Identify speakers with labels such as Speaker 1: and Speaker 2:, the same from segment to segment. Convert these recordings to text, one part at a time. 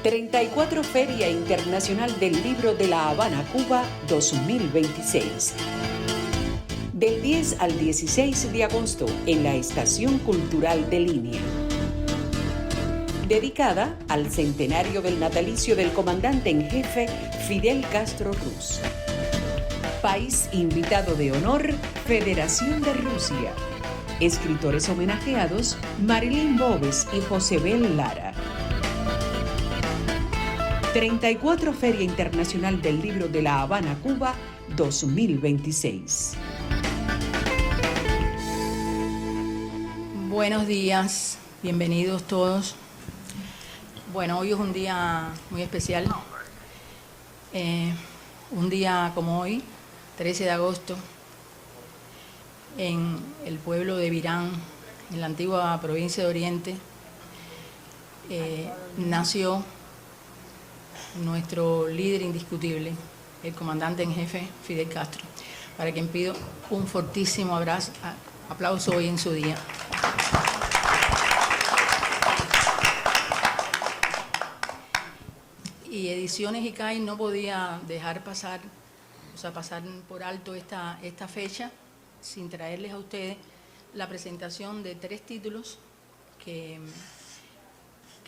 Speaker 1: 34 Feria Internacional del Libro de La Habana, Cuba 2026. Del 10 al 16 de agosto en la Estación Cultural de Línea. Dedicada al centenario del natalicio del comandante en jefe Fidel Castro Ruz. País invitado de honor, Federación de Rusia. Escritores homenajeados, Marilyn Boves y Josebel Lara. 34 Feria Internacional del Libro de La Habana, Cuba, 2026.
Speaker 2: Buenos días, bienvenidos todos. Bueno, hoy es un día muy especial. Un día como hoy, 13 de agosto, en el pueblo de Virán, en la antigua provincia de Oriente, nació nuestro líder indiscutible, el comandante en jefe Fidel Castro, para quien pido un fortísimo aplauso hoy en su día. Y Ediciones ICAI no podía dejar pasar por alto esta fecha sin traerles a ustedes la presentación de 3 títulos que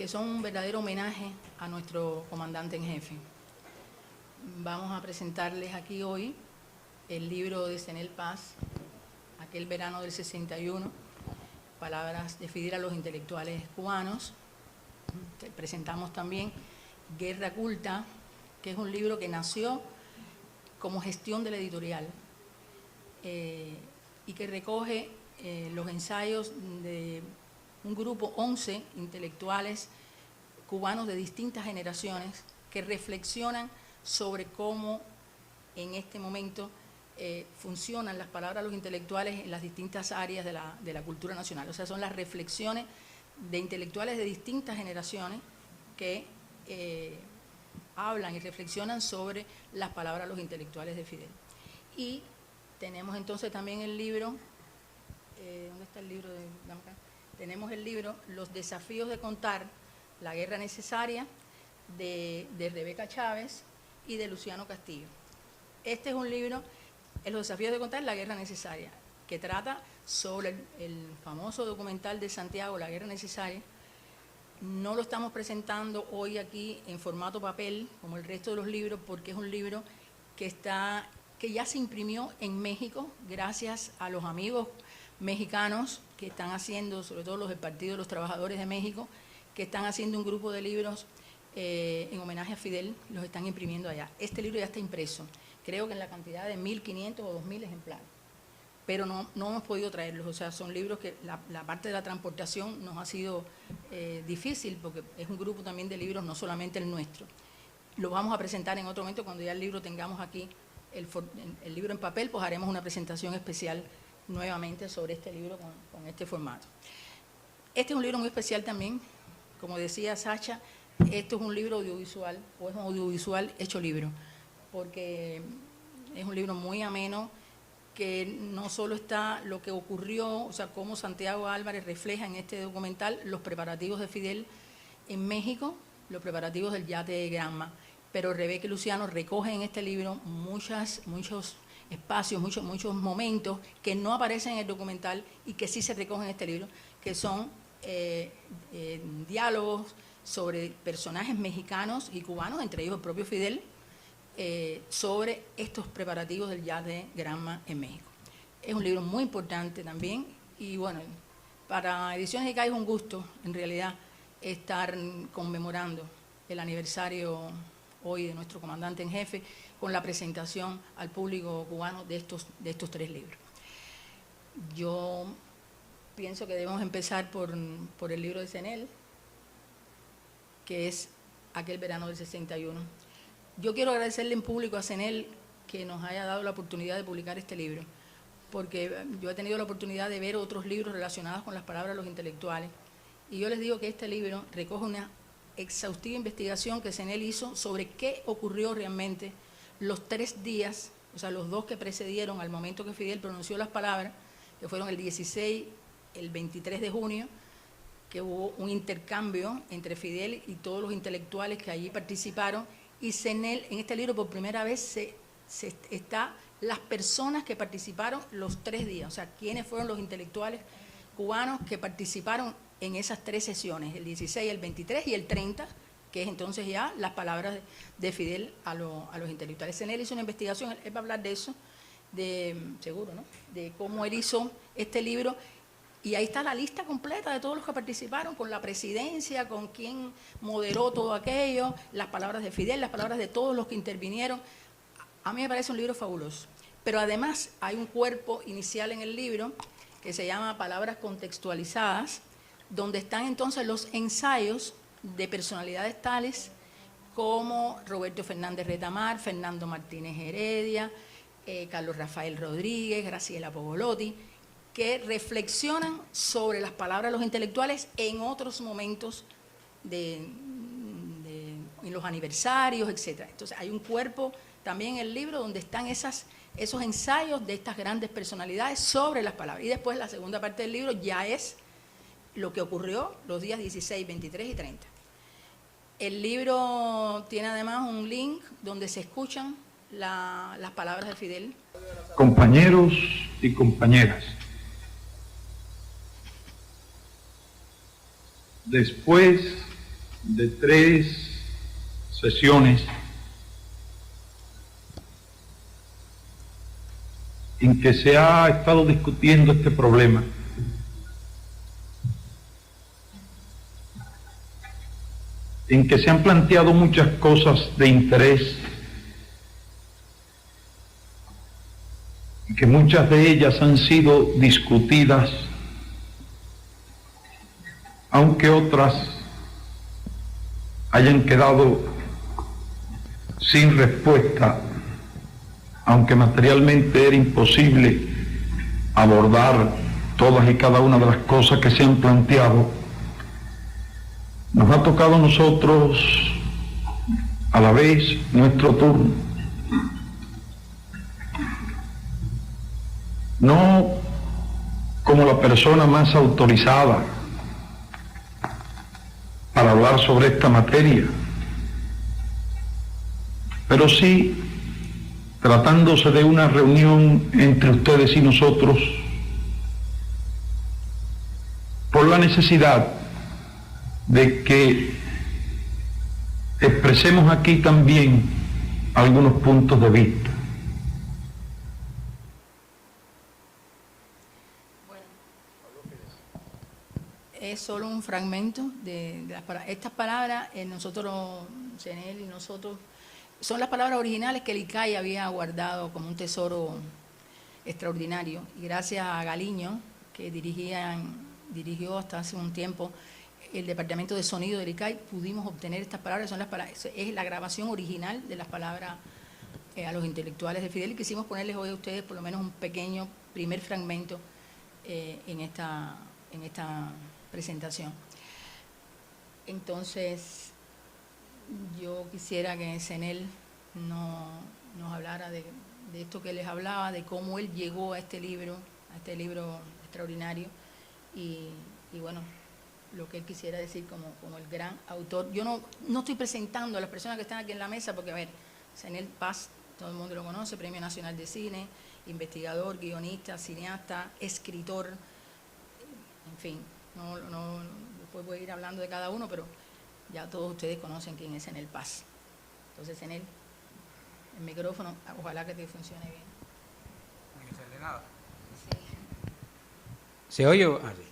Speaker 2: son un verdadero homenaje a nuestro comandante en jefe. Vamos a presentarles aquí hoy el libro de Zenel Paz, aquel verano del 61, palabras de Fidel a los intelectuales cubanos. Presentamos también Guerra Culta, que es un libro que nació como gestión de la editorial y que recoge los ensayos de un grupo 11 intelectuales cubanos de distintas generaciones que reflexionan sobre cómo en este momento funcionan las palabras de los intelectuales en las distintas áreas de la cultura nacional. O sea, son las reflexiones de intelectuales de distintas generaciones que hablan y reflexionan sobre las palabras de los intelectuales de Fidel. Y tenemos entonces también el libro, ¿dónde está el libro? Tenemos el libro Los desafíos de contar la guerra necesaria de Rebeca Chávez y de Luciano Castillo. Este es un libro, Los desafíos de contar la guerra necesaria, que trata sobre el famoso documental de Santiago, La guerra necesaria. No lo estamos presentando hoy aquí en formato papel, como el resto de los libros, porque es un libro que ya se imprimió en México, gracias a los amigos mexicanos que están haciendo, sobre todo los del Partido de los Trabajadores de México, que están haciendo un grupo de libros en homenaje a Fidel, los están imprimiendo allá. Este libro ya está impreso, creo que en la cantidad de 1.500 o 2.000 ejemplares, pero no hemos podido traerlos. O sea, son libros que la parte de la transportación nos ha sido difícil, porque es un grupo también de libros, no solamente el nuestro. Lo vamos a presentar en otro momento, cuando ya el libro tengamos aquí, el libro en papel, pues haremos una presentación especial nuevamente sobre este libro con este formato. Este es un libro muy especial también, como decía Sacha, esto es un libro audiovisual, o es un audiovisual hecho libro, porque es un libro muy ameno, que no solo está lo que ocurrió, o sea, cómo Santiago Álvarez refleja en este documental los preparativos de Fidel en México, los preparativos del yate de Granma, pero Rebeca y Luciano recogen en este libro muchos espacios, muchos momentos que no aparecen en el documental y que sí se recogen en este libro, que son diálogos sobre personajes mexicanos y cubanos, entre ellos el propio Fidel, sobre estos preparativos del yate de Granma en México. Es un libro muy importante también y bueno, para Ediciones ICAI es un gusto en realidad estar conmemorando el aniversario hoy de nuestro comandante en jefe con la presentación al público cubano de estos 3 libros. Yo pienso que debemos empezar por el libro de Zenel, que es aquel verano del 61. Yo quiero agradecerle en público a Zenel que nos haya dado la oportunidad de publicar este libro, porque yo he tenido la oportunidad de ver otros libros relacionados con las palabras de los intelectuales, y yo les digo que este libro recoge una exhaustiva investigación que Zenel hizo sobre qué ocurrió realmente los 3 días, o sea, los 2 que precedieron al momento que Fidel pronunció las palabras, que fueron el 16, el 23 de junio, que hubo un intercambio entre Fidel y todos los intelectuales que allí participaron, y CENEL, en este libro por primera vez está las personas que participaron los 3 días, o sea, quiénes fueron los intelectuales cubanos que participaron en esas 3 sesiones, el 16, el 23 y el 30, que es entonces ya las palabras de Fidel a los intelectuales. CENEL hizo una investigación, él va a hablar de eso, seguro, ¿no?, de cómo él hizo este libro, y ahí está la lista completa de todos los que participaron, con la presidencia, con quien moderó todo aquello, las palabras de Fidel, las palabras de todos los que intervinieron. A mí me parece un libro fabuloso, pero además hay un cuerpo inicial en el libro que se llama Palabras Contextualizadas, donde están entonces los ensayos de personalidades tales como Roberto Fernández Retamar, Fernando Martínez Heredia, Carlos Rafael Rodríguez, Graciela Pogolotti, que reflexionan sobre las palabras de los intelectuales en otros momentos en los aniversarios, etc. Entonces hay un cuerpo también en el libro donde están esos ensayos de estas grandes personalidades sobre las palabras. Y después la segunda parte del libro ya es lo que ocurrió los días 16, 23 y 30. El libro tiene además un link donde se escuchan las palabras de Fidel.
Speaker 3: Compañeros y compañeras, después de 3 sesiones en que se ha estado discutiendo este problema, en que se han planteado muchas cosas de interés, y que muchas de ellas han sido discutidas, aunque otras hayan quedado sin respuesta, aunque materialmente era imposible abordar todas y cada una de las cosas que se han planteado, nos ha tocado a nosotros a la vez nuestro turno. No como la persona más autorizada para hablar sobre esta materia, pero sí tratándose de una reunión entre ustedes y nosotros, por la necesidad de que expresemos aquí también algunos puntos de vista.
Speaker 2: Bueno, es solo un fragmento de las palabras. Estas palabras, nosotros, CENEL y nosotros, son las palabras originales que el ICAI había guardado como un tesoro extraordinario. Y gracias a Galiño, que dirigió hasta hace un tiempo el departamento de sonido del ICAI, pudimos obtener estas palabras. Son las palabras, es la grabación original de las palabras a los intelectuales de Fidel, y quisimos ponerles hoy a ustedes por lo menos un pequeño primer fragmento en esta presentación. Entonces, yo quisiera que CENEL nos hablara de esto que les hablaba, de cómo él llegó a este libro extraordinario, y bueno, lo que él quisiera decir como el gran autor. Yo no estoy presentando a las personas que están aquí en la mesa, porque, a ver, CENEL Paz, todo el mundo lo conoce, Premio Nacional de Cine, investigador, guionista, cineasta, escritor, en fin, después voy a ir hablando de cada uno, pero ya todos ustedes conocen quién es CENEL Paz. Entonces, CENEL, el micrófono, ojalá que te funcione bien.
Speaker 4: No hay que hacerle nada.
Speaker 2: Sí.
Speaker 4: ¿Se oye? Ah, sí.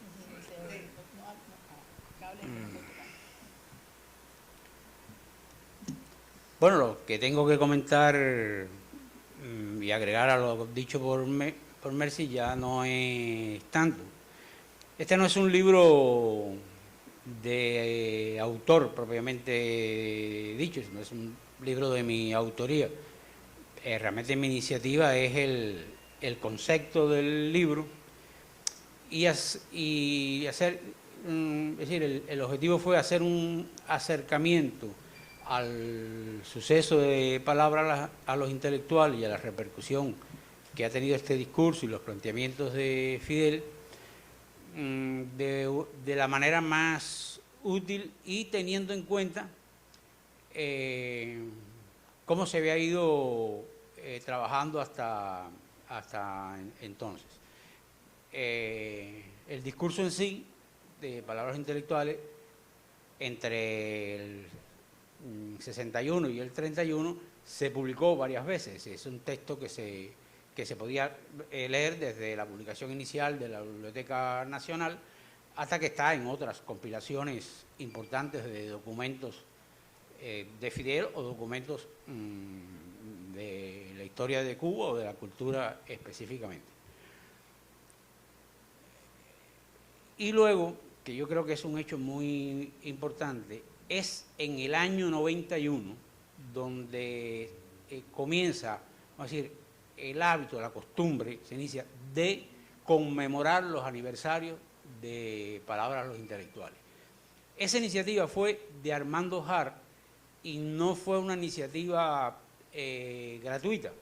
Speaker 4: Bueno, lo que tengo que comentar y agregar a lo dicho por Mercy ya no es tanto. Este no es un libro de autor propiamente dicho, sino es un libro de mi autoría. Realmente mi iniciativa es el concepto del libro y hacer, es decir, el objetivo fue hacer un acercamiento al suceso de palabras a los intelectuales y a la repercusión que ha tenido este discurso y los planteamientos de Fidel, de la manera más útil y teniendo en cuenta cómo se había ido trabajando hasta entonces. El discurso en sí, de palabras intelectuales, entre el 61 y el 31, se publicó varias veces. Es un texto que se podía leer desde la publicación inicial de la Biblioteca Nacional hasta que está en otras compilaciones importantes de documentos de Fidel o documentos de la historia de Cuba o de la cultura específicamente. Y luego, que yo creo que es un hecho muy importante, es en el año 91 donde comienza, vamos a decir, el hábito, la costumbre, se inicia de conmemorar los aniversarios de Palabras a los Intelectuales. Esa iniciativa fue de Armando Hart y no fue una iniciativa gratuita.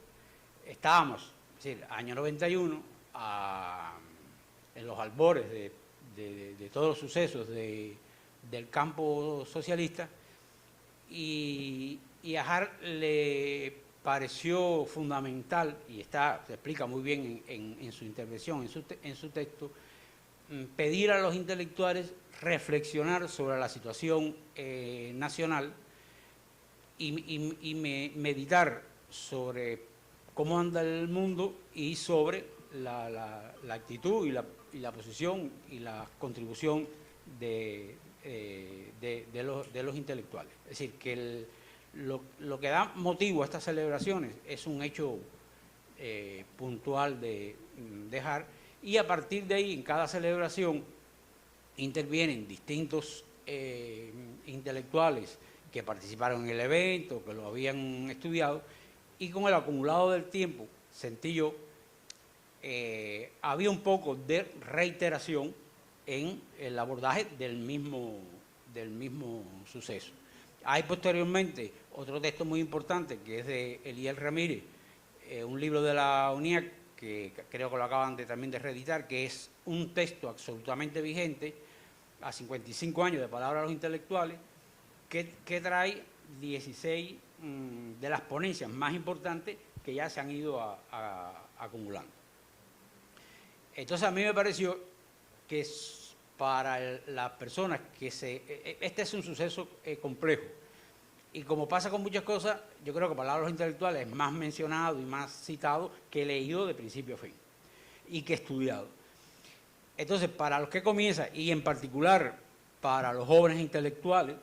Speaker 4: Estábamos, es decir, año 91, en los albores de todos los sucesos del campo socialista, y a Hart le pareció fundamental, y se explica muy bien en su intervención, en su texto, pedir a los intelectuales reflexionar sobre la situación nacional y meditar sobre cómo anda el mundo y sobre la actitud y la posición y la contribución de los intelectuales. Es decir, que lo que da motivo a estas celebraciones es un hecho puntual de Hart, y a partir de ahí, en cada celebración, intervienen distintos intelectuales que participaron en el evento, que lo habían estudiado, y con el acumulado del tiempo, sentí yo, había un poco de reiteración en el abordaje del mismo suceso. Hay posteriormente otro texto muy importante que es de Eliel Ramírez, un libro de la UNIAC, que creo que lo acaban también de reeditar, que es un texto absolutamente vigente a 55 años de Palabras a los Intelectuales, que trae 16 de las ponencias más importantes que ya se han ido acumulando. Entonces a mí me pareció que para las personas este es un suceso complejo, y como pasa con muchas cosas, yo creo que Palabras a los Intelectuales es más mencionado y más citado que leído de principio a fin y que estudiado. Entonces, para los que comienzan, y en particular para los jóvenes intelectuales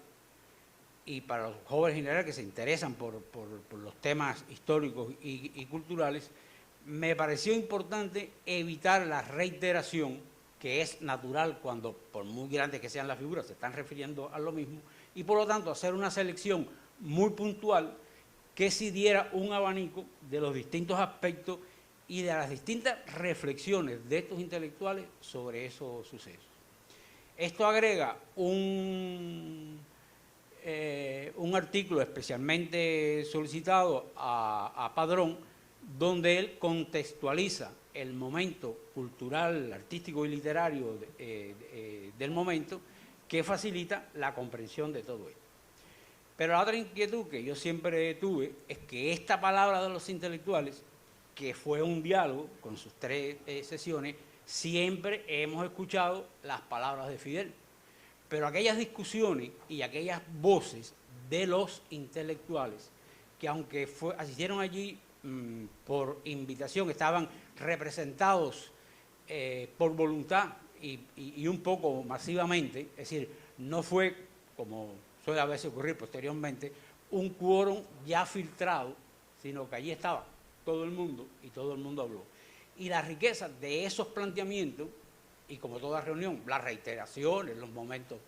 Speaker 4: y para los jóvenes en general que se interesan por los temas históricos y culturales, me pareció importante evitar la reiteración, que es natural cuando, por muy grandes que sean las figuras, se están refiriendo a lo mismo, y por lo tanto hacer una selección muy puntual que sí diera un abanico de los distintos aspectos y de las distintas reflexiones de estos intelectuales sobre esos sucesos. Esto agrega un artículo especialmente solicitado a Padrón, donde él contextualiza el momento cultural, artístico y literario del momento, que facilita la comprensión de todo esto. Pero la otra inquietud que yo siempre tuve es que esta palabra de los intelectuales, que fue un diálogo con sus 3 sesiones, siempre hemos escuchado las palabras de Fidel, pero aquellas discusiones y aquellas voces de los intelectuales, que aunque asistieron allí por invitación, estaban representados por voluntad y un poco masivamente, es decir, no fue, como suele a veces ocurrir posteriormente, un quórum ya filtrado, sino que allí estaba todo el mundo y todo el mundo habló. Y la riqueza de esos planteamientos, y como toda reunión, las reiteraciones, los momentos,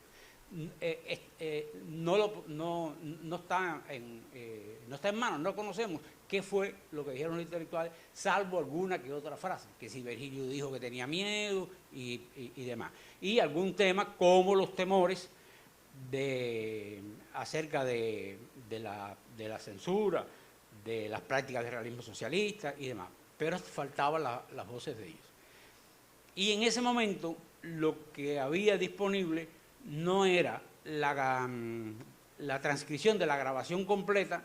Speaker 4: no está en manos, no conocemos qué fue lo que dijeron los intelectuales, salvo alguna que otra frase, que si Virgilio dijo que tenía miedo y demás. Y algún tema como los temores acerca de la censura, de las prácticas del realismo socialista y demás. Pero faltaban las voces de ellos. Y en ese momento lo que había disponible no era la transcripción de la grabación completa,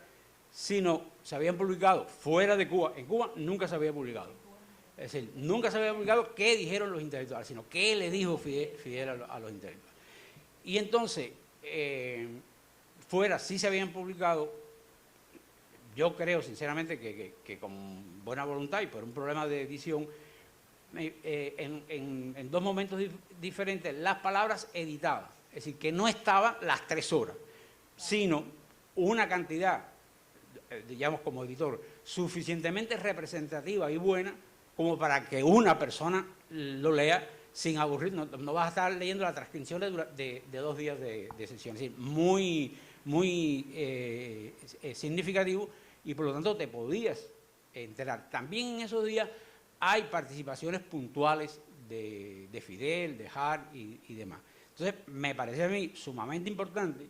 Speaker 4: sino se habían publicado fuera de Cuba. En Cuba nunca se había publicado. Es decir, nunca se había publicado qué dijeron los intelectuales, sino qué le dijo Fidel a los intelectuales. Y entonces, fuera sí se habían publicado. Yo creo sinceramente que con buena voluntad y por un problema de edición, en dos momentos diferentes, las palabras editadas. Es decir, que no estaban las 3 horas, sino una cantidad, digamos como editor, suficientemente representativa y buena como para que una persona lo lea sin aburrir. No vas a estar leyendo la transcripción de 2 días de sesión. Es decir, muy significativo, y por lo tanto te podías enterar. También en esos días hay participaciones puntuales de Fidel, de Hart y demás. Entonces, me parece a mí sumamente importante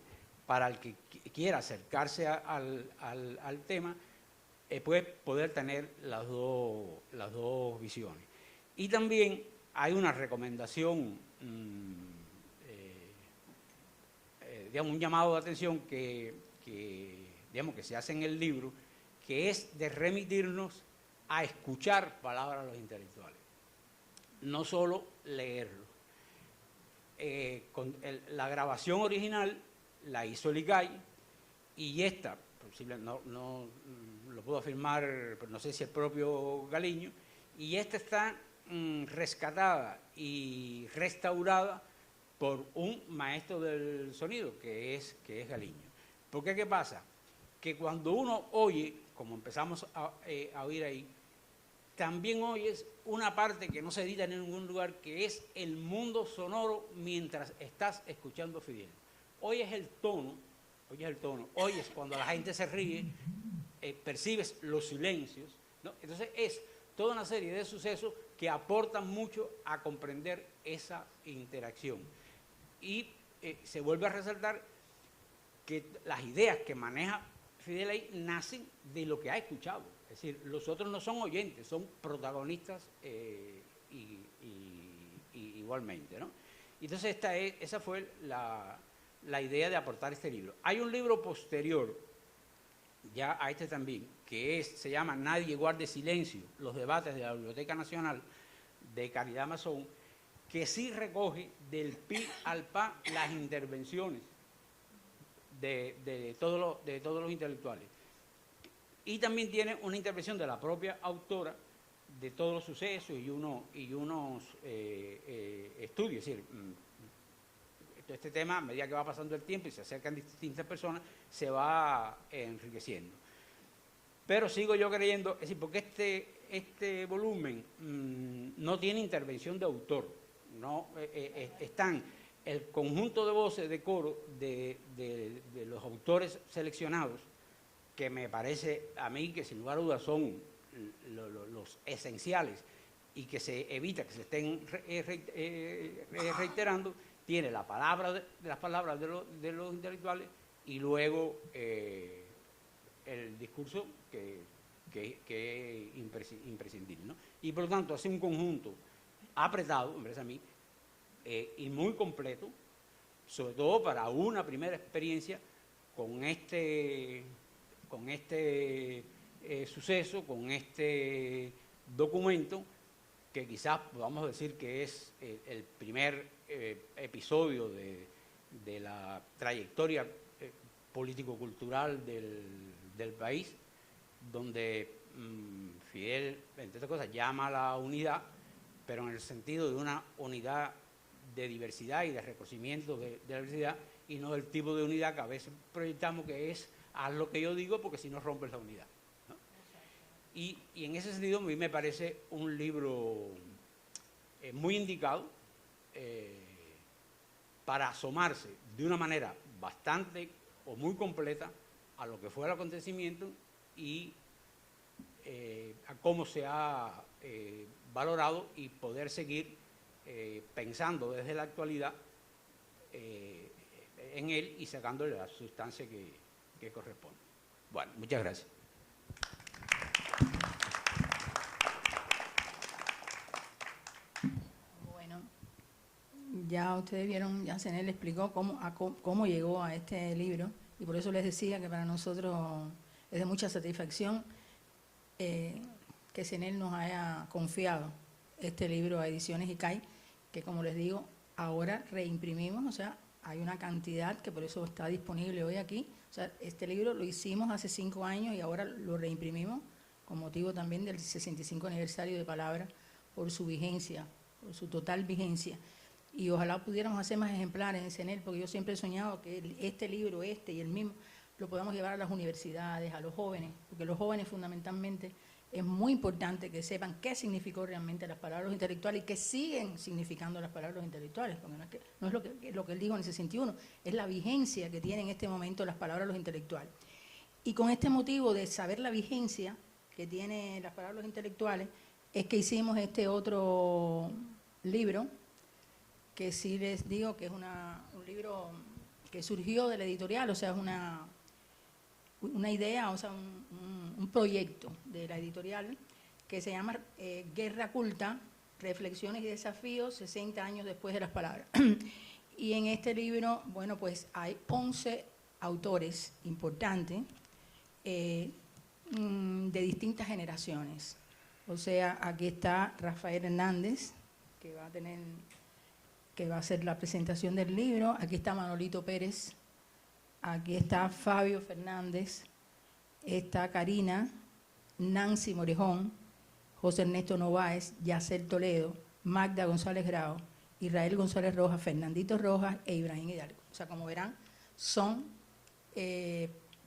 Speaker 4: para el que quiera acercarse al tema, poder tener las dos visiones. Y también hay una recomendación, digamos, un llamado de atención que se hace en el libro, que es de remitirnos a escuchar palabras de los intelectuales, no solo leerlo. La grabación original la hizo el ICAI, y esta, no lo puedo afirmar, pero no sé si el propio Galiño, y esta está rescatada y restaurada por un maestro del sonido, que es Galiño. Porque ¿qué pasa? Que cuando uno oye, como empezamos a oír ahí, también oyes una parte que no se edita en ningún lugar, que es el mundo sonoro mientras estás escuchando a Fidel. Oyes el tono, oyes cuando la gente se ríe, percibes los silencios, ¿no? Entonces es toda una serie de sucesos que aportan mucho a comprender esa interacción. Y se vuelve a resaltar que las ideas que maneja Fidel ahí nacen de lo que ha escuchado. Es decir, los otros no son oyentes, son protagonistas igualmente, ¿no? Entonces esa fue la idea de aportar este libro. Hay un libro posterior, ya a este también, que se llama Nadie guarde silencio, los debates de la Biblioteca Nacional, de Caridad Mazón, que sí recoge del pi al pa las intervenciones de todos los intelectuales. Y también tiene una intervención de la propia autora de todos los sucesos y unos estudios. Es decir, este tema, a medida que va pasando el tiempo y se acercan distintas personas, se va enriqueciendo. Pero sigo yo creyendo, es decir, porque este volumen no tiene intervención de autor, no están el conjunto de voces de coro de los autores seleccionados, que me parece a mí que sin lugar a dudas son los esenciales y que se evita que se estén reiterando. Tiene las palabras de los intelectuales y luego el discurso que es imprescindible, ¿no? Y por lo tanto hace un conjunto apretado, me parece a mí, y muy completo, sobre todo para una primera experiencia con este suceso, con este documento, que quizás podamos decir que es el primer episodio de la trayectoria político-cultural del país, donde Fidel, entre otras cosas, llama a la unidad, pero en el sentido de una unidad de diversidad y de reconocimiento de la diversidad, y no del tipo de unidad que a veces proyectamos, que es haz lo que yo digo porque si no rompes la unidad, ¿no? Y en ese sentido a mí me parece un libro muy indicado para asomarse de una manera bastante o muy completa a lo que fue el acontecimiento y a cómo se ha valorado, y poder seguir pensando desde la actualidad en él y sacándole la sustancia que corresponde. Bueno, muchas gracias.
Speaker 2: Bueno, ya ustedes vieron, ya Zenel explicó cómo llegó a este libro, y por eso les decía que para nosotros es de mucha satisfacción que Zenel nos haya confiado este libro a Ediciones ICAI, que como les digo, ahora reimprimimos, o sea, hay una cantidad que por eso está disponible hoy aquí. O sea, este libro lo hicimos hace 5 años y ahora lo reimprimimos con motivo también del 65 aniversario de Palabra, por su vigencia, por su total vigencia. Y ojalá pudiéramos hacer más ejemplares en Zenel, porque yo siempre he soñado que este libro, y el mismo, lo podamos llevar a las universidades, a los jóvenes, porque los jóvenes fundamentalmente es muy importante que sepan qué significó realmente las palabras intelectuales y qué siguen significando las palabras intelectuales, porque no es lo que él dijo en el 61, es la vigencia que tienen en este momento las palabras intelectuales. Y con este motivo de saber la vigencia que tienen las palabras intelectuales, es que hicimos este otro libro, que sí les digo que es un libro que surgió de la editorial, o sea, es una idea, o sea, un proyecto de la editorial que se llama Guerra Culta, Reflexiones y Desafíos 60 años después de las palabras. Y en este libro, bueno, pues hay 11 autores importantes de distintas generaciones. O sea, aquí está Rafael Hernández, que va a hacer la presentación del libro. Aquí está Manolito Pérez. Aquí está Fabio Fernández. Está Karina, Nancy Morejón, José Ernesto Nováez, Yacer Toledo, Magda González Grau, Israel González Rojas, Fernandito Rojas e Ibrahim Hidalgo. O sea, como verán, son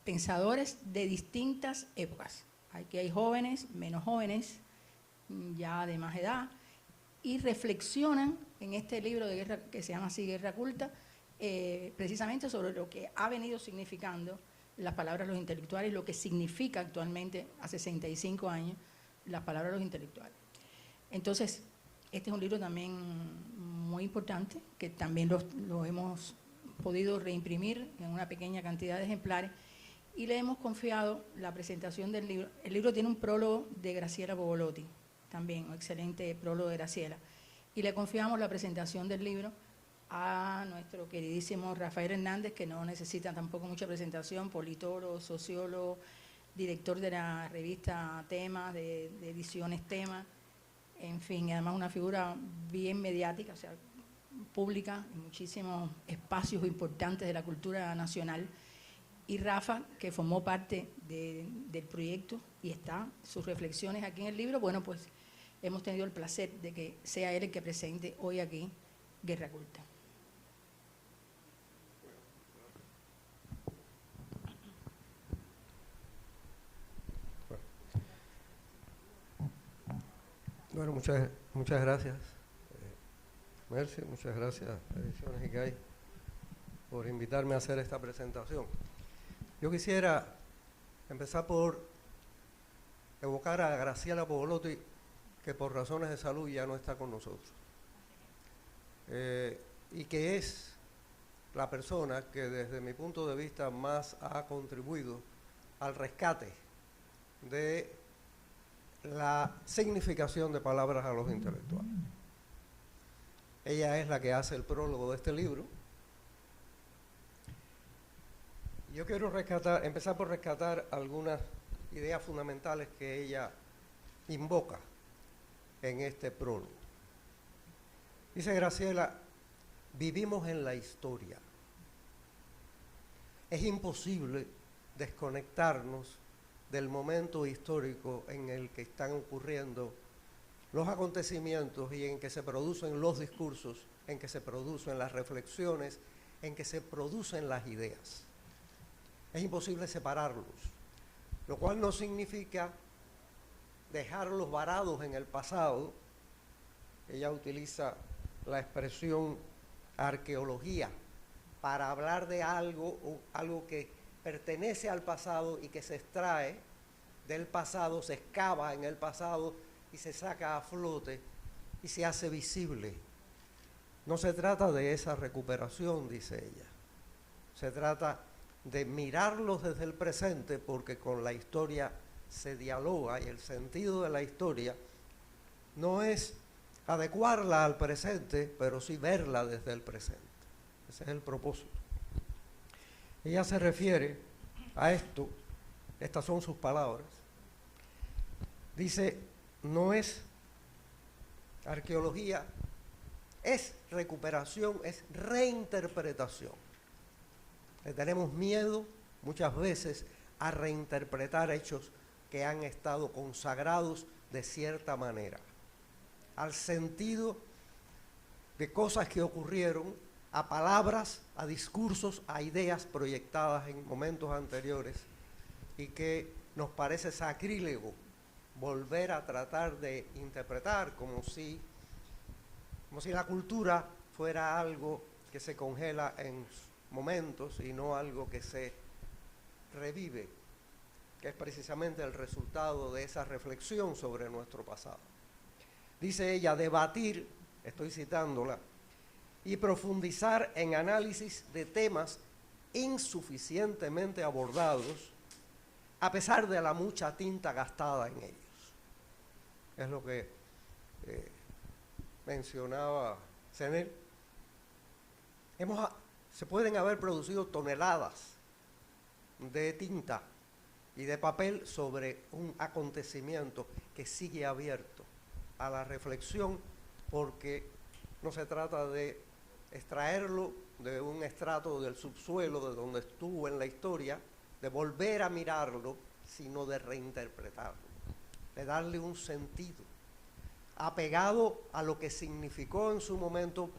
Speaker 2: pensadores de distintas épocas. Aquí hay jóvenes, menos jóvenes, ya de más edad, y reflexionan en este libro de guerra que se llama así Guerra Culta, precisamente sobre lo que ha venido significando las palabras de los intelectuales, lo que significa actualmente, a 65 años, las palabras de los intelectuales. Entonces, este es un libro también muy importante, que también lo hemos podido reimprimir en una pequeña cantidad de ejemplares, y le hemos confiado la presentación del libro. El libro tiene un prólogo de Graciela Bobolotti, también un excelente prólogo de Graciela, y le confiamos la presentación del libro a nuestro queridísimo Rafael Hernández, que no necesita tampoco mucha presentación, politólogo, sociólogo, director de la revista Temas, de ediciones Temas, en fin, y además una figura bien mediática, o sea, pública, en muchísimos espacios importantes de la cultura nacional. Y Rafa, que formó parte del proyecto y está sus reflexiones aquí en el libro, bueno, pues hemos tenido el placer de que sea él el que presente hoy aquí Guerra Culta.
Speaker 5: Bueno, muchas gracias, Mercy, muchas gracias a Ediciones ICAI por invitarme a hacer esta presentación. Yo quisiera empezar por evocar a Graciela Bobolotti, que por razones de salud ya no está con nosotros, y que es la persona que desde mi punto de vista más ha contribuido al rescate de la significación de palabras a los intelectuales. Ella es la que hace el prólogo de este libro. Yo quiero empezar por rescatar algunas ideas fundamentales que ella invoca en este prólogo. Dice Graciela: vivimos en la historia. Es imposible desconectarnos del momento histórico en el que están ocurriendo los acontecimientos y en que se producen los discursos, en que se producen las reflexiones, en que se producen las ideas. Es imposible separarlos, lo cual no significa dejarlos varados en el pasado. Ella utiliza la expresión arqueología para hablar de algo que pertenece al pasado y que se extrae del pasado, se excava en el pasado y se saca a flote y se hace visible. No se trata de esa recuperación, dice ella. Se trata de mirarlos desde el presente, porque con la historia se dialoga, y el sentido de la historia no es adecuarla al presente, pero sí verla desde el presente. Ese es el propósito. Ella se refiere a esto, estas son sus palabras. Dice, no es arqueología, es recuperación, es reinterpretación. Le tenemos miedo muchas veces a reinterpretar hechos que han estado consagrados de cierta manera, al sentido de cosas que ocurrieron, a palabras, a discursos, a ideas proyectadas en momentos anteriores y que nos parece sacrílego volver a tratar de interpretar como si la cultura fuera algo que se congela en momentos y no algo que se revive, que es precisamente el resultado de esa reflexión sobre nuestro pasado. Dice ella, debatir, estoy citándola, y profundizar en análisis de temas insuficientemente abordados, a pesar de la mucha tinta gastada en ellos. Es lo que mencionaba Zenel. Se pueden haber producido toneladas de tinta y de papel sobre un acontecimiento que sigue abierto a la reflexión, porque no se trata de extraerlo de un estrato del subsuelo de donde estuvo en la historia, de volver a mirarlo, sino de reinterpretarlo, de darle un sentido, apegado a lo que significó en su momento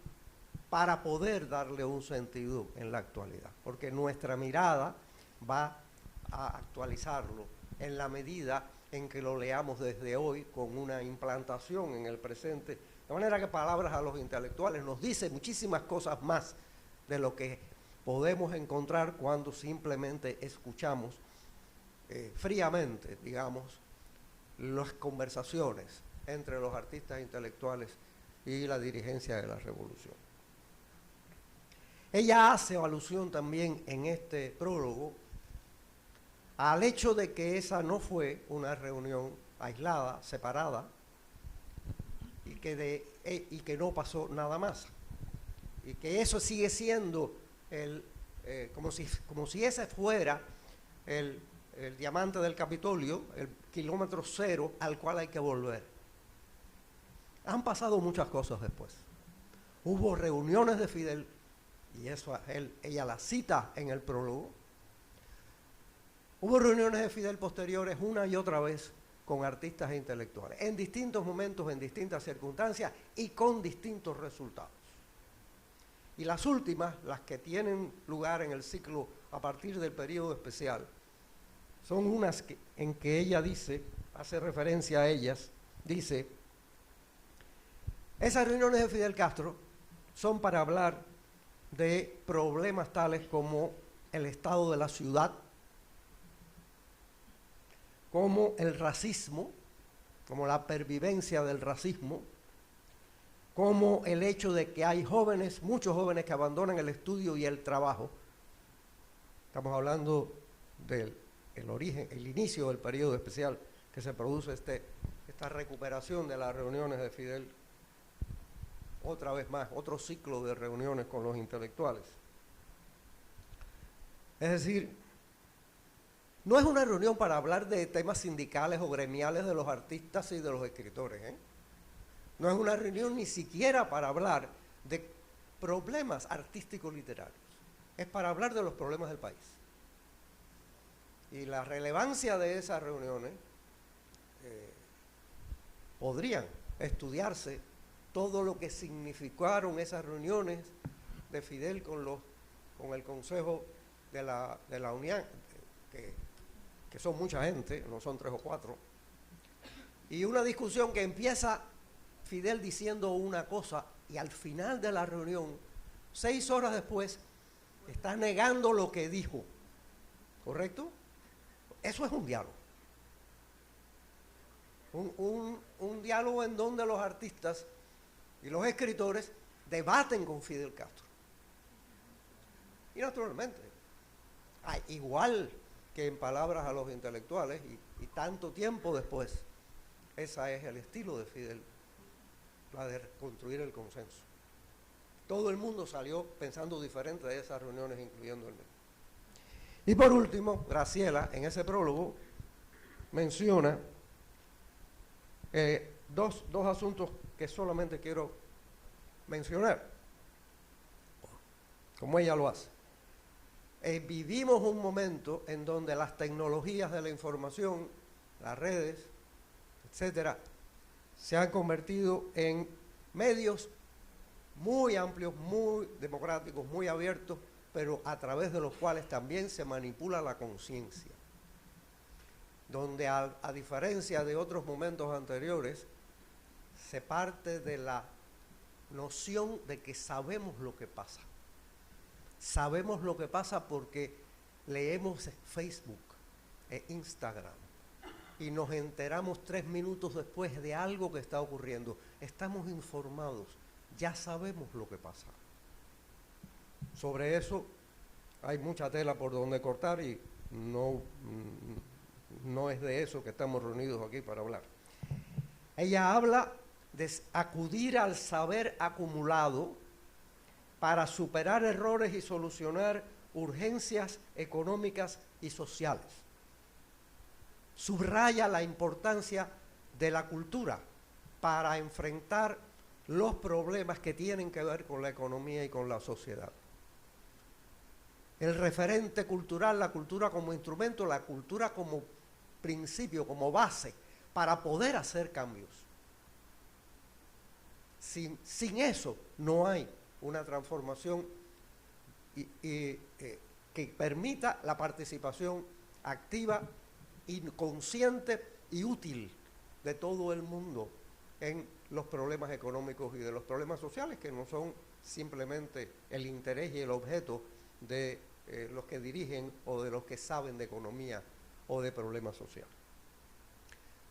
Speaker 5: para poder darle un sentido en la actualidad, porque nuestra mirada va a actualizarlo en la medida en que lo leamos desde hoy con una implantación en el presente, de manera que Palabras a los Intelectuales nos dice muchísimas cosas más de lo que podemos encontrar cuando simplemente escuchamos fríamente, digamos, las conversaciones entre los artistas intelectuales y la dirigencia de la revolución. Ella hace alusión también en este prólogo al hecho de que esa no fue una reunión aislada, separada, y que no pasó nada más, y que eso sigue siendo como si ese fuera el diamante del Capitolio, el kilómetro cero al cual hay que volver. Han pasado muchas cosas después. Hubo reuniones de Fidel, y eso ella la cita en el prólogo. Hubo reuniones de Fidel posteriores una y otra vez con artistas e intelectuales, en distintos momentos, en distintas circunstancias y con distintos resultados. Y las últimas, las que tienen lugar en el ciclo a partir del periodo especial, son unas en que ella dice, hace referencia a ellas, dice, esas reuniones de Fidel Castro son para hablar de problemas tales como el estado de la ciudad, como el racismo, como la pervivencia del racismo, como el hecho de que hay jóvenes, muchos jóvenes que abandonan el estudio y el trabajo. Estamos hablando del origen, el inicio del periodo especial que se produce esta recuperación de las reuniones de Fidel, otra vez más, otro ciclo de reuniones con los intelectuales. Es decir, no es una reunión para hablar de temas sindicales o gremiales de los artistas y de los escritores, No es una reunión ni siquiera para hablar de problemas artísticos literarios. Es para hablar de los problemas del país. Y la relevancia de esas reuniones podrían estudiarse todo lo que significaron esas reuniones de Fidel con el Consejo de la Unión, que son mucha gente, no son 3 o 4, y una discusión que empieza Fidel diciendo una cosa y al final de la reunión, 6 horas después, está negando lo que dijo. ¿Correcto? Eso es un diálogo. Un diálogo en donde los artistas y los escritores debaten con Fidel Castro. Y naturalmente, igual que en Palabras a los Intelectuales y tanto tiempo después, ese es el estilo de Fidel la de construir el consenso. Todo el mundo salió pensando diferente de esas reuniones, incluyendo el mío. Y por último, Graciela, en ese prólogo, menciona dos asuntos que solamente quiero mencionar, como ella lo hace. Vivimos un momento en donde las tecnologías de la información, las redes, etcétera, se han convertido en medios muy amplios, muy democráticos, muy abiertos, pero a través de los cuales también se manipula la conciencia. Donde a diferencia de otros momentos anteriores, se parte de la noción de que sabemos lo que pasa. Sabemos lo que pasa porque leemos Facebook e Instagram y nos enteramos 3 minutos después de algo que está ocurriendo. Estamos informados, ya sabemos lo que pasa. Sobre eso hay mucha tela por donde cortar y no es de eso que estamos reunidos aquí para hablar. Ella habla de acudir al saber acumulado para superar errores y solucionar urgencias económicas y sociales. Subraya la importancia de la cultura para enfrentar los problemas que tienen que ver con la economía y con la sociedad. El referente cultural, la cultura como instrumento, la cultura como principio, como base, para poder hacer cambios. Sin eso no hay una transformación que permita la participación activa, consciente y útil de todo el mundo en los problemas económicos y de los problemas sociales, que no son simplemente el interés y el objeto de los que dirigen o de los que saben de economía o de problemas sociales.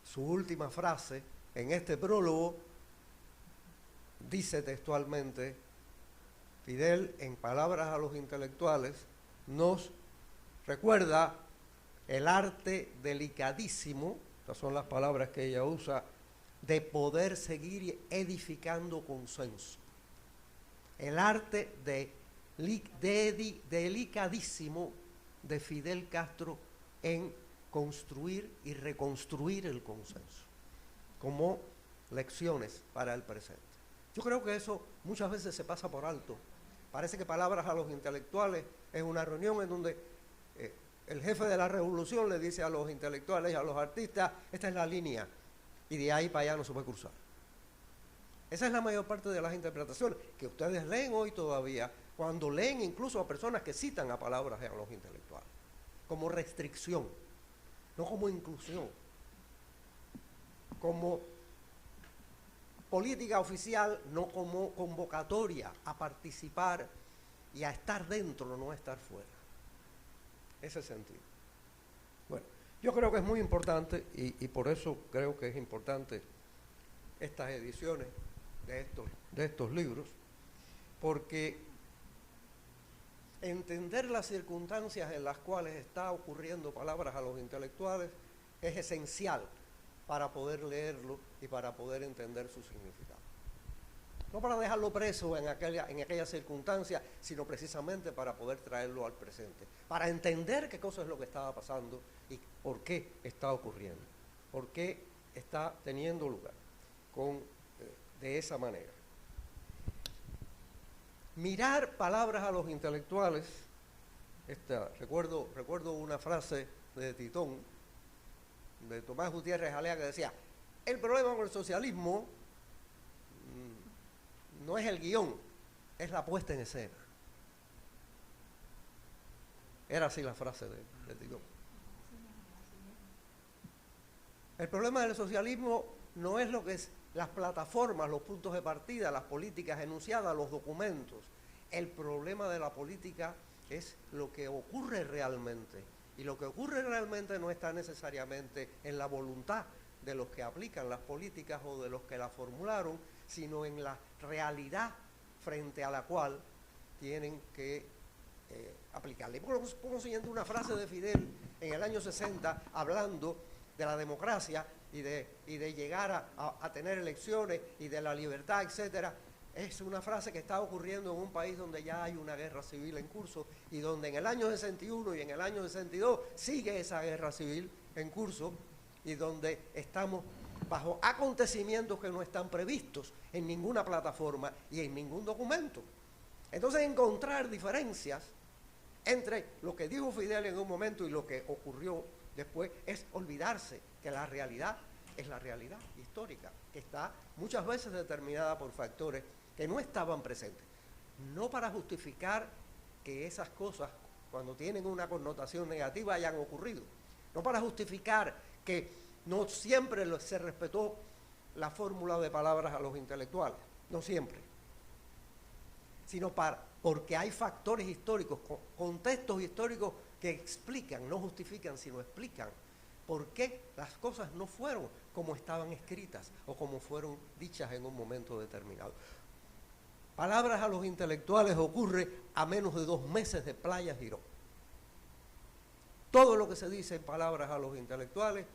Speaker 5: Su última frase en este prólogo dice textualmente: Fidel, en palabras a los intelectuales, nos recuerda el arte delicadísimo, estas son las palabras que ella usa, de poder seguir edificando consenso. El arte delicadísimo de Fidel Castro en construir y reconstruir el consenso, como lecciones para el presente. Yo creo que eso muchas veces se pasa por alto. Parece que palabras a los intelectuales es una reunión en donde el jefe de la revolución le dice a los intelectuales y a los artistas: esta es la línea, y de ahí para allá no se puede cruzar. Esa es la mayor parte de las interpretaciones que ustedes leen hoy todavía, cuando leen incluso a personas que citan a palabras a los intelectuales, como restricción, no como inclusión, como política oficial, no como convocatoria a participar y a estar dentro, no a estar fuera. Ese sentido. Bueno, yo creo que es muy importante y por eso creo que es importante estas ediciones de estos libros, porque entender las circunstancias en las cuales está ocurriendo palabras a los intelectuales es esencial para poder leerlo y para poder entender su significado. No para dejarlo preso en aquella circunstancia, sino precisamente para poder traerlo al presente, para entender qué cosa es lo que estaba pasando y por qué está ocurriendo, por qué está teniendo lugar de esa manera. Mirar palabras a los intelectuales, recuerdo una frase de Titón, de Tomás Gutiérrez Alea, que decía: el problema con el socialismo no es el guión, es la puesta en escena. Era así la frase de Titón. El problema del socialismo no es lo que es las plataformas, los puntos de partida, las políticas enunciadas, los documentos. El problema de la política es lo que ocurre realmente. Y lo que ocurre realmente no está necesariamente en la voluntad de los que aplican las políticas o de los que las formularon, sino en la realidad frente a la cual tienen que aplicarla. Y pongo siguiente una frase de Fidel en el año 60, hablando de la democracia y de llegar a tener elecciones y de la libertad, etcétera, es una frase que está ocurriendo en un país donde ya hay una guerra civil en curso y donde en el año 61 y en el año 62 sigue esa guerra civil en curso y donde estamos bajo acontecimientos que no están previstos en ninguna plataforma y en ningún documento. Entonces, encontrar diferencias entre lo que dijo Fidel en un momento y lo que ocurrió después es olvidarse que la realidad es la realidad histórica, que está muchas veces determinada por factores que no estaban presentes. No para justificar que esas cosas, cuando tienen una connotación negativa, hayan ocurrido. No para justificar que no siempre se respetó la fórmula de palabras a los intelectuales, no siempre, sino porque hay factores históricos, contextos históricos que explican, no justifican, sino explican por qué las cosas no fueron como estaban escritas o como fueron dichas en un momento determinado. Palabras a los intelectuales ocurre a menos de 2 meses de Playa Girón. Todo lo que se dice en palabras a los intelectuales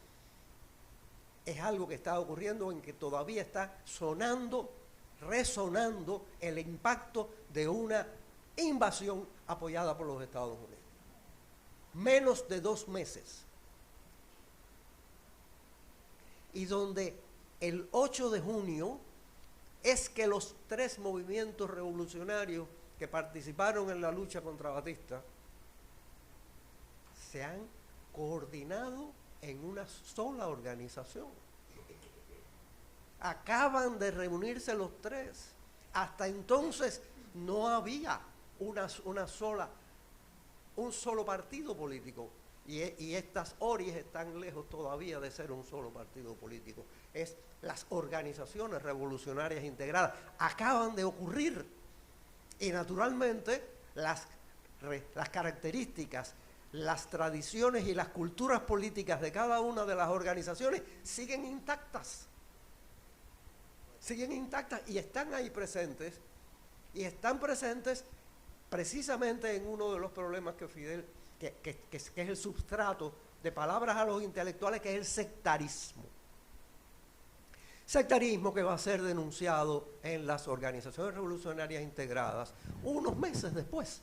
Speaker 5: es algo que está ocurriendo, en que todavía está sonando, resonando el impacto de una invasión apoyada por los Estados Unidos. Menos de 2 meses. Y donde el 8 de junio es que los 3 movimientos revolucionarios que participaron en la lucha contra Batista se han coordinado en una sola organización. Acaban de reunirse los 3. Hasta entonces no había un solo partido político. Y estas ORIs están lejos todavía de ser un solo partido político. Es las organizaciones revolucionarias integradas. Acaban de ocurrir. Y naturalmente las características, las tradiciones y las culturas políticas de cada una de las organizaciones siguen intactas. Siguen intactas y están ahí presentes. Y están presentes precisamente en uno de los problemas que Fidel, que es el substrato de palabras a los intelectuales, que es el sectarismo. Sectarismo que va a ser denunciado en las organizaciones revolucionarias integradas unos meses después,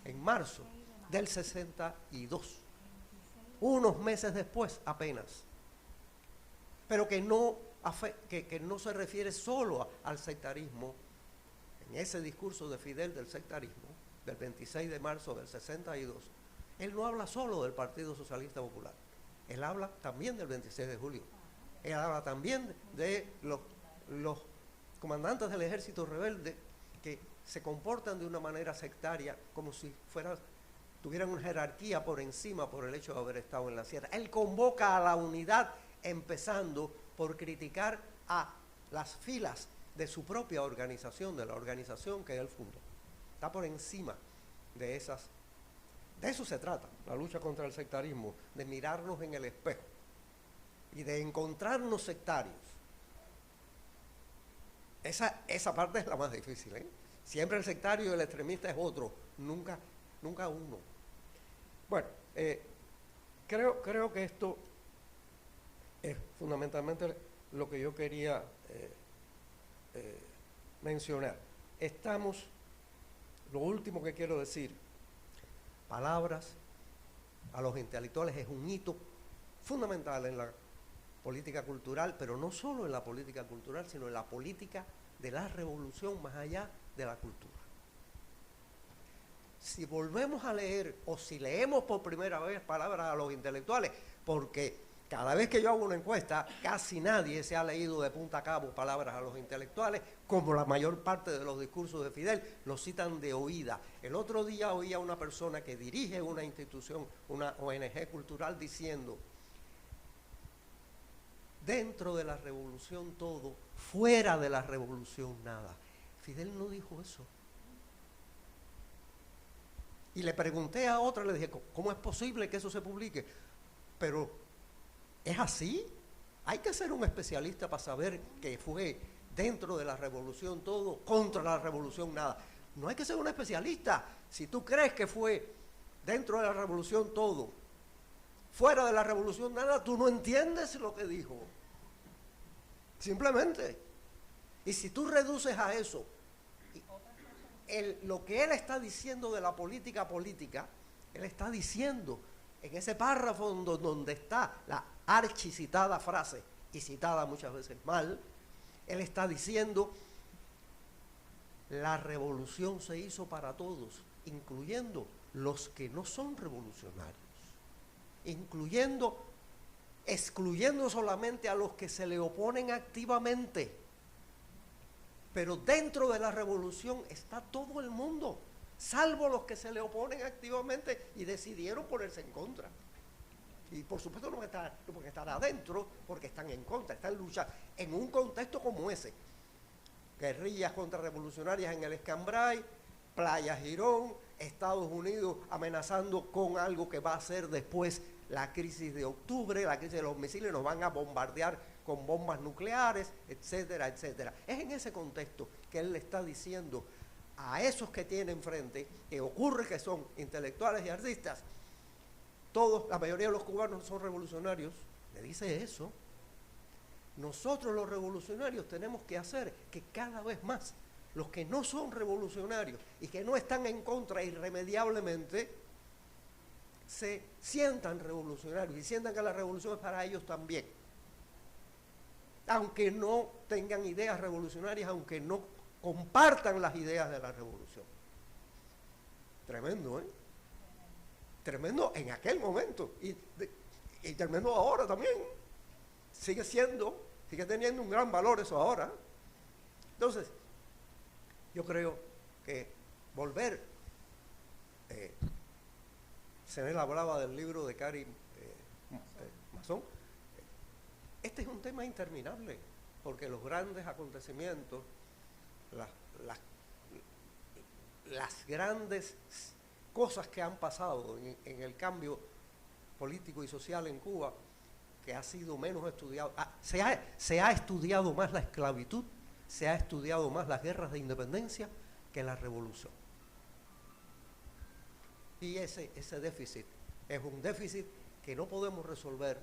Speaker 5: en marzo del 62. Unos meses después apenas. Pero que no se refiere solo al sectarismo. En ese discurso de Fidel del sectarismo, del 26 de marzo del 62, él no habla solo del Partido Socialista Popular, él habla también del 26 de julio, él habla también de los comandantes del ejército rebelde que se comportan de una manera sectaria, como si tuvieran una jerarquía por encima por el hecho de haber estado en la sierra. Él convoca a la unidad, empezando por criticar a las filas de su propia organización, de la organización que él fundó. Está por encima de esas. De eso se trata, la lucha contra el sectarismo, de mirarnos en el espejo y de encontrarnos sectarios. Esa parte es la más difícil, ¿eh? Siempre el sectario y el extremista es otro, nunca uno. Bueno, creo que esto es fundamentalmente lo que yo quería mencionar. Lo último que quiero decir, palabras a los intelectuales es un hito fundamental en la política cultural, pero no solo en la política cultural, sino en la política de la revolución más allá de la cultura. Si volvemos a leer, o si leemos por primera vez palabras a los intelectuales, porque cada vez que yo hago una encuesta, casi nadie se ha leído de punta a cabo palabras a los intelectuales, como la mayor parte de los discursos de Fidel, los citan de oída. El otro día oía a una persona que dirige una institución, una ONG cultural, diciendo: dentro de la revolución todo, fuera de la revolución nada. Fidel no dijo eso. Y le pregunté a otra, le dije: ¿cómo es posible que eso se publique? Pero ¿es así? Hay que ser un especialista para saber que fue dentro de la revolución todo, contra la revolución nada. No hay que ser un especialista. Si tú crees que fue dentro de la revolución todo, fuera de la revolución, nada, tú no entiendes lo que dijo. Simplemente. Y si tú reduces a eso lo que él está diciendo de la política, él está diciendo en ese párrafo donde está la archicitada frase, y citada muchas veces mal, él está diciendo: la revolución se hizo para todos, incluyendo los que no son revolucionarios, excluyendo solamente a los que se le oponen activamente. Pero dentro de la revolución está todo el mundo, salvo los que se le oponen activamente y decidieron ponerse en contra. Y por supuesto no porque están adentro, porque están en contra, están luchando en un contexto como ese. Guerrillas contrarrevolucionarias en el Escambray, Playa Girón, Estados Unidos amenazando con algo que va a ser después la crisis de octubre, la crisis de los misiles, nos van a bombardear con bombas nucleares, etcétera, etcétera. Es en ese contexto que él le está diciendo a esos que tiene enfrente, que ocurre que son intelectuales y artistas, todos, la mayoría de los cubanos son revolucionarios, le dice eso. Nosotros los revolucionarios tenemos que hacer que cada vez más los que no son revolucionarios y que no están en contra irremediablemente se sientan revolucionarios y sientan que la revolución es para ellos también, aunque no tengan ideas revolucionarias, aunque no compartan las ideas de la revolución. Tremendo, ¿eh? Tremendo en aquel momento y tremendo ahora también. Sigue teniendo un gran valor eso ahora. Entonces, yo creo que volver, Senel hablaba del libro de Karim Masson. Este es un tema interminable, porque los grandes acontecimientos, las grandes cosas que han pasado en el cambio político y social en Cuba, que ha sido menos estudiado, se ha estudiado más la esclavitud, se ha estudiado más las guerras de independencia que la revolución. Y ese déficit es un déficit que no podemos resolver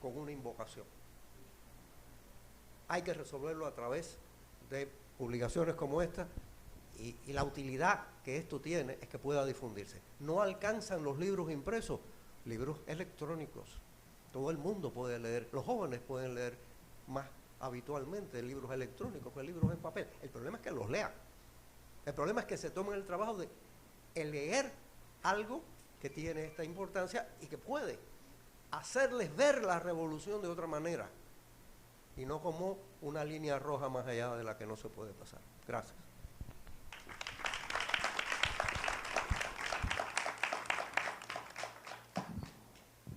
Speaker 5: con una invocación. Hay que resolverlo a través de publicaciones como esta, y la utilidad que esto tiene es que pueda difundirse. No alcanzan los libros impresos, libros electrónicos. Todo el mundo puede leer, los jóvenes pueden leer más habitualmente libros electrónicos que libros en papel. El problema es que los lean. El problema es que se tomen el trabajo de leer algo que tiene esta importancia y que puede hacerles ver la revolución de otra manera y no como una línea roja más allá de la que no se puede pasar. Gracias.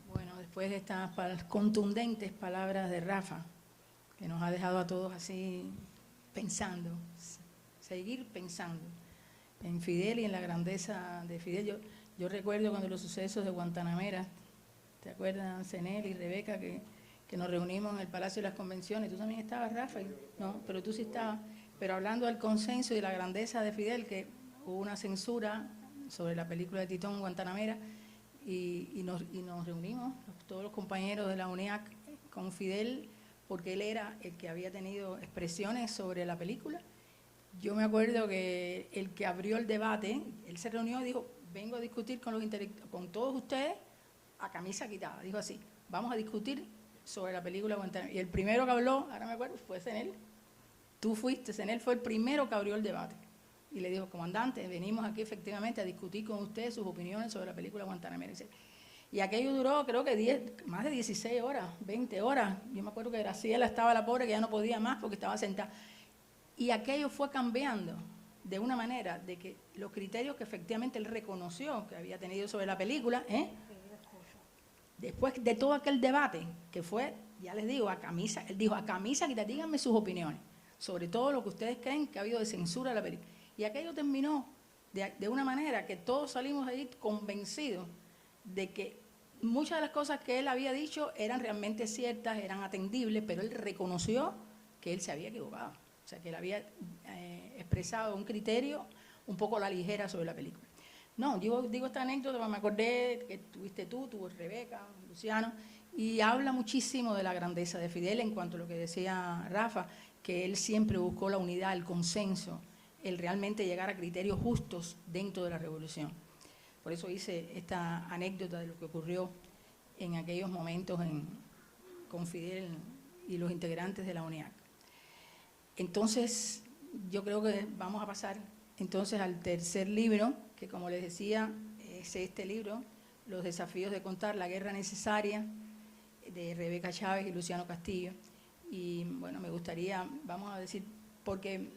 Speaker 2: Bueno, después de estas contundentes palabras de Rafa, que nos ha dejado a todos así pensando, seguir pensando en Fidel y en la grandeza de Fidel. Yo recuerdo cuando los sucesos de Guantanamera, ¿te acuerdas, Senel y Rebeca, que nos reunimos en el Palacio de las Convenciones? Tú también estabas, Rafa, no, pero tú sí estabas. Pero hablando del consenso y de la grandeza de Fidel, que hubo una censura sobre la película de Titón Guantanamera, y nos reunimos, todos los compañeros de la UNIAC, con Fidel, porque él era el que había tenido expresiones sobre la película. Yo me acuerdo que el que abrió el debate, él se reunió y dijo: vengo a discutir con todos ustedes a camisa quitada. Dijo así: vamos a discutir sobre la película Guantanamera. Y el primero que habló, ahora me acuerdo, fue Senel. Tú fuiste, Senel fue el primero que abrió el debate. Y le dijo: comandante, venimos aquí efectivamente a discutir con usted sus opiniones sobre la película Guantanamera. Y aquello duró, creo que más de 16 horas, 20 horas. Yo me acuerdo que Graciela estaba, la pobre, que ya no podía más porque estaba sentada. Y aquello fue cambiando de una manera de que los criterios que efectivamente él reconoció que había tenido sobre la película, después de todo aquel debate, que fue, ya les digo, él dijo: a camisa quitada, díganme sus opiniones sobre todo lo que ustedes creen que ha habido de censura de la película. Y aquello terminó de una manera que todos salimos de ahí convencidos de que muchas de las cosas que él había dicho eran realmente ciertas, eran atendibles, pero él reconoció que él se había equivocado. O sea, que él había expresado un criterio un poco a la ligera sobre la película. No, digo esta anécdota, me acordé que tuviste tú, tuvo Rebeca, Luciano, y habla muchísimo de la grandeza de Fidel en cuanto a lo que decía Rafa, que él siempre buscó la unidad, el consenso, el realmente llegar a criterios justos dentro de la revolución. Por eso hice esta anécdota de lo que ocurrió en aquellos momentos con Fidel y los integrantes de la UNIAC. Entonces, yo creo que vamos a pasar entonces al tercer libro, que como les decía, es este libro, Los desafíos de contar la guerra necesaria, de Rebeca Chávez y Luciano Castillo. Y bueno, me gustaría, vamos a decir, porque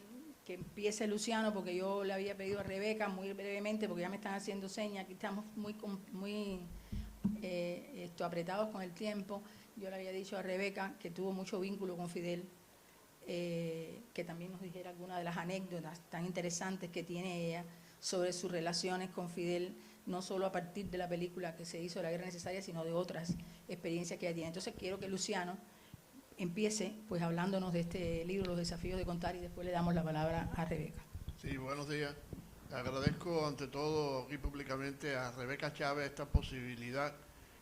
Speaker 2: que empiece Luciano, porque yo le había pedido a Rebeca muy brevemente, porque ya me están haciendo señas, aquí estamos muy apretados con el tiempo. Yo le había dicho a Rebeca que tuvo mucho vínculo con Fidel, que también nos dijera algunas de las anécdotas tan interesantes que tiene ella sobre sus relaciones con Fidel, no solo a partir de la película que se hizo de la guerra necesaria, sino de otras experiencias que ella tiene. Entonces quiero que Luciano empiece pues hablándonos de este libro, Los desafíos de contar, y después le damos la palabra a Rebeca.
Speaker 6: Sí, buenos días. Agradezco ante todo y públicamente a Rebeca Chávez esta posibilidad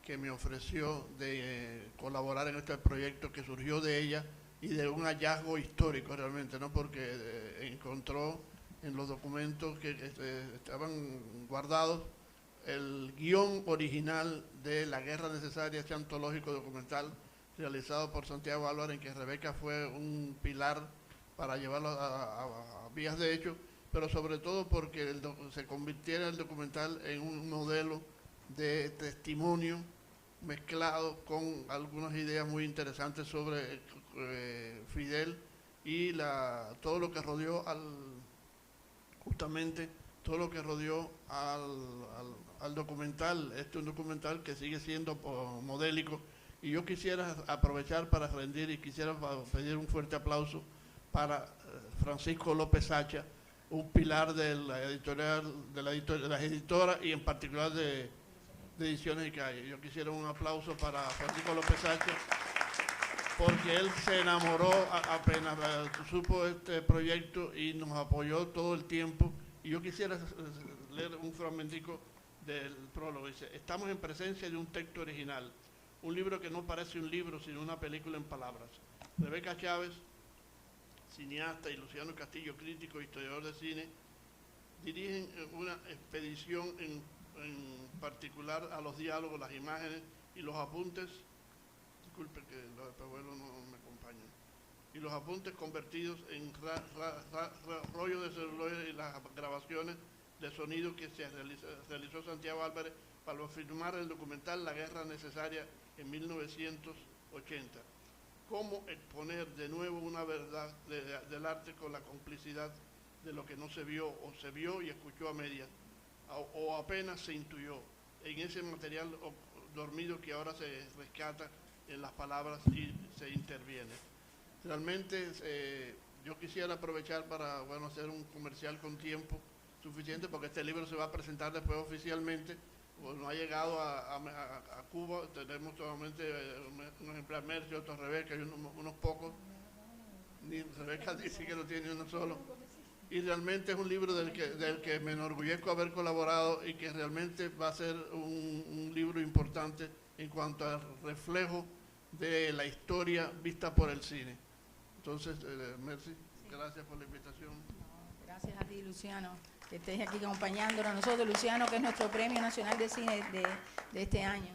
Speaker 6: que me ofreció de colaborar en este proyecto que surgió de ella y de un hallazgo histórico realmente, ¿no? Porque encontró en los documentos que estaban guardados el guión original de La Guerra Necesaria, este antológico documental realizado por Santiago Álvarez, en que Rebeca fue un pilar para llevarlo a vías de hecho, pero sobre todo porque se convirtiera el documental en un modelo de testimonio mezclado con algunas ideas muy interesantes sobre Fidel y todo lo que rodeó justamente todo lo que rodeó al documental. Este es un documental que sigue siendo modélico, y yo quisiera aprovechar para rendir y quisiera pedir un fuerte aplauso para Francisco López Sacha, un pilar de la editorial, de las editoras y en particular de Ediciones y Calle. Yo quisiera un aplauso para Francisco López Sacha, porque él se enamoró apenas supo este proyecto y nos apoyó todo el tiempo. Y yo quisiera leer un fragmentico del prólogo. Dice: estamos en presencia de un texto original, un libro que no parece un libro, sino una película en palabras. Rebeca Chávez, cineasta, y Luciano Castillo, crítico e historiador de cine, dirigen una expedición en particular a los diálogos, las imágenes y los apuntes. Disculpe que los de Pehuelo no me acompañan. Y los apuntes convertidos en rollos de celuloide y las grabaciones de sonido que se realizó Santiago Álvarez para filmar el documental La Guerra Necesaria en 1980. Cómo exponer de nuevo una verdad del arte con la complicidad de lo que no se vio, o se vio y escuchó a medias, o apenas se intuyó en ese material dormido que ahora se rescata en las palabras y se interviene. Realmente yo quisiera aprovechar para hacer un comercial con tiempo suficiente, porque este libro se va a presentar después oficialmente. No ha llegado a Cuba, tenemos solamente unos ejemplares, Mercio, otros Rebeca y unos pocos. Ni Rebeca dice que no tiene uno solo. Y realmente es un libro del que me enorgullezco haber colaborado, y que realmente va a ser un libro importante en cuanto al reflejo de la historia vista por el cine. Entonces, merci, gracias por la invitación.
Speaker 2: Gracias a ti, Luciano, que estés aquí acompañándonos a nosotros. Luciano, que es nuestro Premio Nacional de Cine de este año.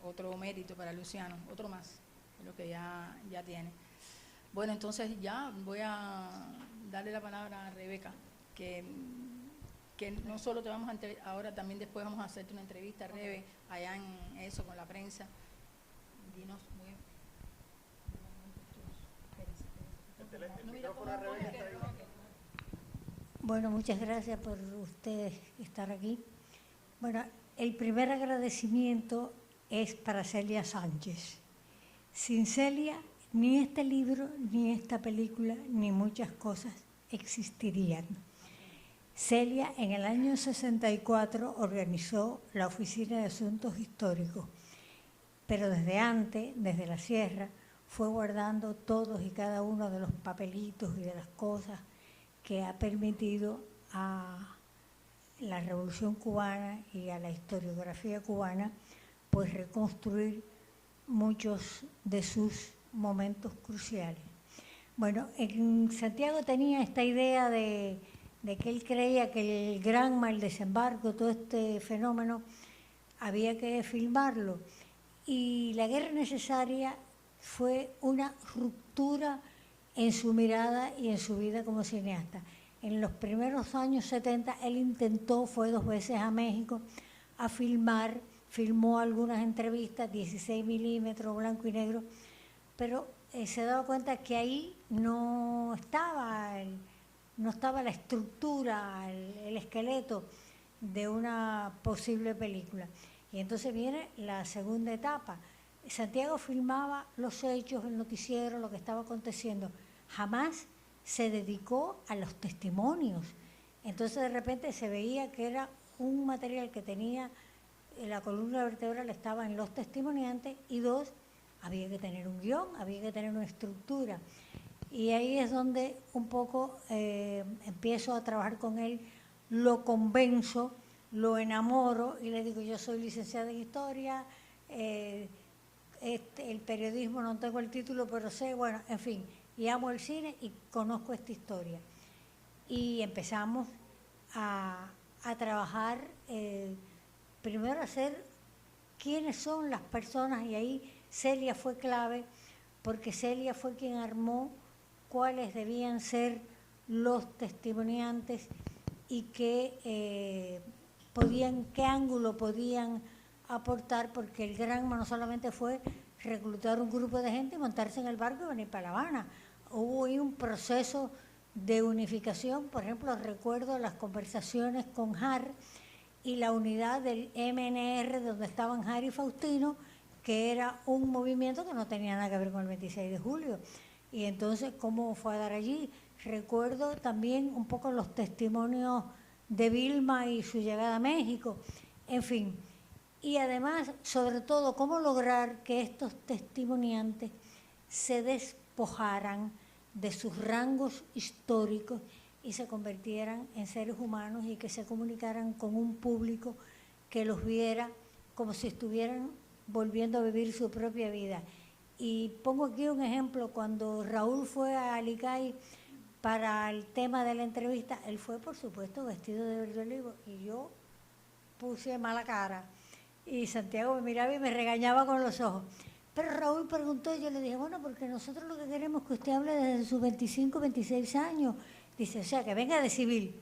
Speaker 2: Otro mérito para Luciano, otro más, lo que ya tiene. Bueno, entonces ya voy a darle la palabra a Rebeca, que no solo te vamos a entrevistar, ahora también después vamos a hacerte una entrevista, Rebe, allá en eso, con la prensa. Dinos muy...
Speaker 7: Bueno, muchas gracias por ustedes estar aquí. Bueno, el primer agradecimiento es para Celia Sánchez. Sin Celia, ni este libro, ni esta película, ni muchas cosas existirían. Celia en el año 64 organizó la Oficina de Asuntos Históricos, pero desde antes, desde la sierra, fue guardando todos y cada uno de los papelitos y de las cosas que ha permitido a la Revolución Cubana y a la historiografía cubana, pues reconstruir muchos de sus momentos cruciales. Bueno, en Santiago tenía esta idea de que él creía que el Granma, el desembarco, todo este fenómeno, había que filmarlo. Y La Guerra Necesaria fue una ruptura en su mirada y en su vida como cineasta. En los primeros años 70 él intentó, fue 2 veces a México a filmar, filmó algunas entrevistas, 16 milímetros, blanco y negro, pero se daba cuenta que ahí no estaba la estructura, el esqueleto de una posible película. Y entonces viene la segunda etapa. Santiago filmaba los hechos, el noticiero, lo que estaba aconteciendo. Jamás se dedicó a los testimonios. Entonces de repente se veía que era un material que tenía, la columna vertebral estaba en los testimoniantes, y 2, había que tener un guión, había que tener una estructura. Y ahí es donde un poco empiezo a trabajar con él, lo convenzo, lo enamoro y le digo, yo soy licenciada en Historia, el periodismo no tengo el título, pero sé, bueno, en fin, y amo el cine y conozco esta historia. Y empezamos a trabajar, primero a hacer quiénes son las personas, y ahí Celia fue clave, porque Celia fue quien armó cuáles debían ser los testimoniantes y qué ángulo podían aportar, porque el Granma no solamente fue reclutar un grupo de gente, montarse en el barco y venir para La Habana. Hubo ahí un proceso de unificación. Por ejemplo, recuerdo las conversaciones con JAR y la unidad del MNR, donde estaban JAR y Faustino, que era un movimiento que no tenía nada que ver con el 26 de julio. Y entonces, ¿cómo fue a dar allí? Recuerdo también un poco los testimonios de Vilma y su llegada a México, en fin. Y además, sobre todo, cómo lograr que estos testimoniantes se despojaran de sus rangos históricos y se convirtieran en seres humanos y que se comunicaran con un público que los viera como si estuvieran volviendo a vivir su propia vida. Y pongo aquí un ejemplo: cuando Raúl fue a Alicay para el tema de la entrevista, él fue, por supuesto, vestido de verde olivo, y yo puse mala cara. Y Santiago me miraba y me regañaba con los ojos. Pero Raúl preguntó, y yo le dije, bueno, porque nosotros lo que queremos es que usted hable desde sus 25, 26 años. Dice, o sea, que venga de civil.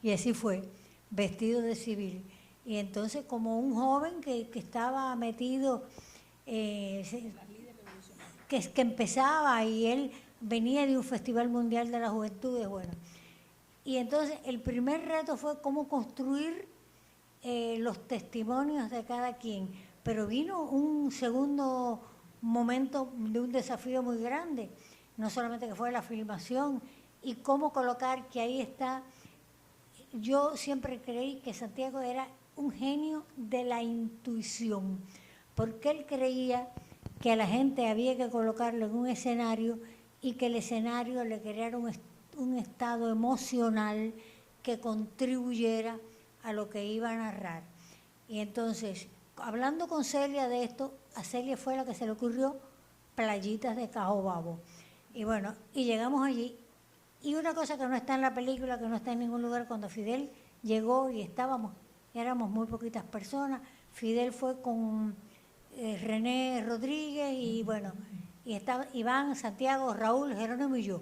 Speaker 7: Y así fue, vestido de civil. Y entonces, como un joven que estaba metido, que empezaba, y él venía de un Festival Mundial de las Juventudes, bueno. Y entonces, el primer reto fue cómo construir los testimonios de cada quien. Pero vino un segundo momento de un desafío muy grande, no solamente que fue la filmación y cómo colocar, que ahí está. Yo siempre creí que Santiago era un genio de la intuición, porque él creía que a la gente había que colocarlo en un escenario y que el escenario le creara un estado emocional que contribuyera a lo que iba a narrar. Y entonces, hablando con Celia de esto, a Celia fue la que se le ocurrió Playitas de Cajobabo. Y bueno, y llegamos allí. Y una cosa que no está en la película, que no está en ningún lugar, cuando Fidel llegó y éramos muy poquitas personas. Fidel fue con René Rodríguez y bueno, y estaba Iván, Santiago, Raúl, Jerónimo y yo.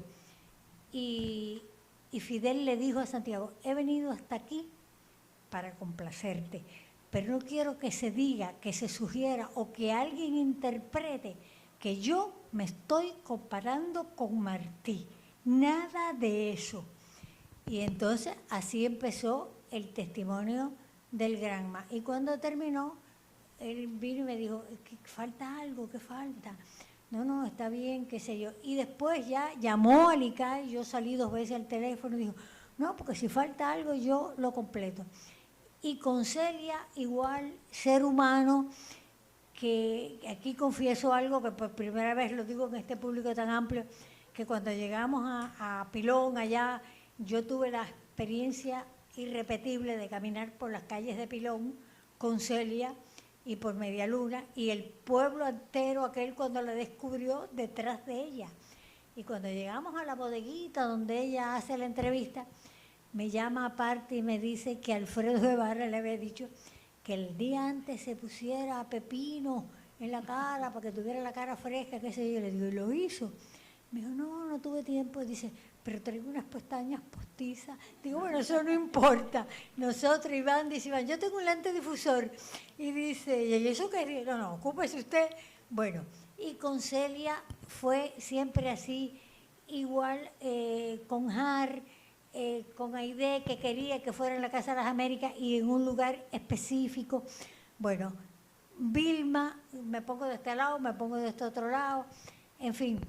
Speaker 7: Y Fidel le dijo a Santiago, he venido hasta aquí para complacerte, pero no quiero que se diga, que se sugiera o que alguien interprete que yo me estoy comparando con Martí. Nada de eso. Y entonces así empezó el testimonio del Granma. Y cuando terminó, él vino y me dijo, ¿que falta algo? ¿Qué falta? No, está bien, qué sé yo. Y después ya llamó a Licay, yo salí 2 veces al teléfono y dijo, no, porque si falta algo yo lo completo. Y con Celia igual, ser humano, que aquí confieso algo que por primera vez lo digo en este público tan amplio, que cuando llegamos a Pilón allá, yo tuve la experiencia irrepetible de caminar por las calles de Pilón con Celia y por Medialuna, y el pueblo entero aquel cuando la descubrió detrás de ella. Y cuando llegamos a la bodeguita donde ella hace la entrevista, me llama aparte y me dice que Alfredo Guevara le había dicho que el día antes se pusiera pepino en la cara para que tuviera la cara fresca, qué sé yo. Le digo, ¿y lo hizo? Me dijo, no tuve tiempo. Dice, pero traigo unas pestañas postizas. Digo, bueno, eso no importa. Nosotros, Iván, dice, Iván, yo tengo un lente difusor. Y dice, ¿y eso qué? No, ocúpese usted. Bueno, y con Celia fue siempre así, igual con Har, con Aide, que quería que fuera en la Casa de las Américas y en un lugar específico. Bueno, Vilma, me pongo de este lado, me pongo de este otro lado, en fin.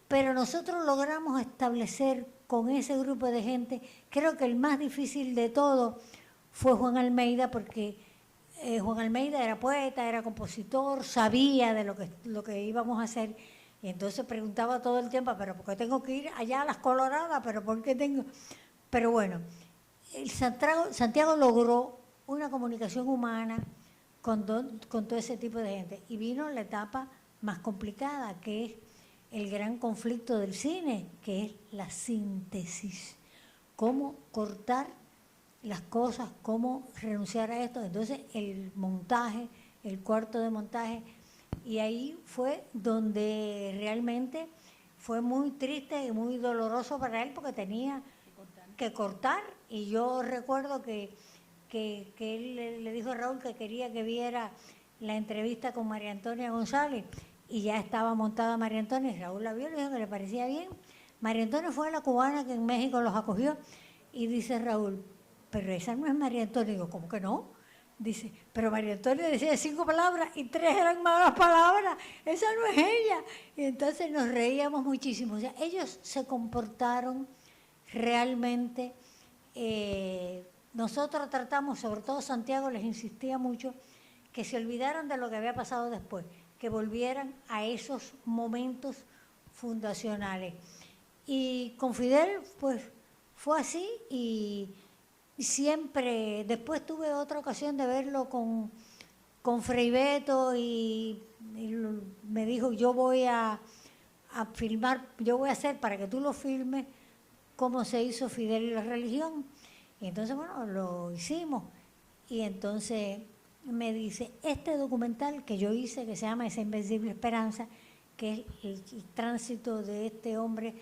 Speaker 7: Pero nosotros logramos establecer con ese grupo de gente, creo que el más difícil de todo fue Juan Almeida, porque Juan Almeida era poeta, era compositor, sabía de lo que íbamos a hacer, y entonces preguntaba todo el tiempo, ¿pero por qué tengo que ir allá a las Coloradas? ¿Pero por qué tengo...? Pero bueno, Santiago logró una comunicación humana con todo ese tipo de gente, y vino la etapa más complicada, que es el gran conflicto del cine, que es la síntesis, cómo cortar las cosas, cómo renunciar a esto. Entonces el montaje, el cuarto de montaje, y ahí fue donde realmente fue muy triste y muy doloroso para él, porque tenía que cortar. Y yo recuerdo que él le dijo a Raúl que quería que viera la entrevista con María Antonia González, y ya estaba montada María Antonia, y Raúl la vio, le dijo que le parecía bien. María Antonia fue la cubana que en México los acogió, y dice Raúl, pero esa no es María Antonia. Digo, ¿cómo que no? Dice, pero María Antonia decía 5 palabras y 3 eran malas palabras, esa no es ella. Y entonces nos reíamos muchísimo. O sea, ellos se comportaron realmente, nosotros tratamos, sobre todo Santiago les insistía mucho, que se olvidaran de lo que había pasado después, que volvieran a esos momentos fundacionales. Y con Fidel, pues, fue así, y siempre, después tuve otra ocasión de verlo con Frei Beto, y me dijo, yo voy a filmar, yo voy a hacer para que tú lo filmes cómo se hizo Fidel y la religión. Y entonces, bueno, lo hicimos. Y entonces me dice, este documental que yo hice, que se llama Esa Invencible Esperanza, que es el tránsito de este hombre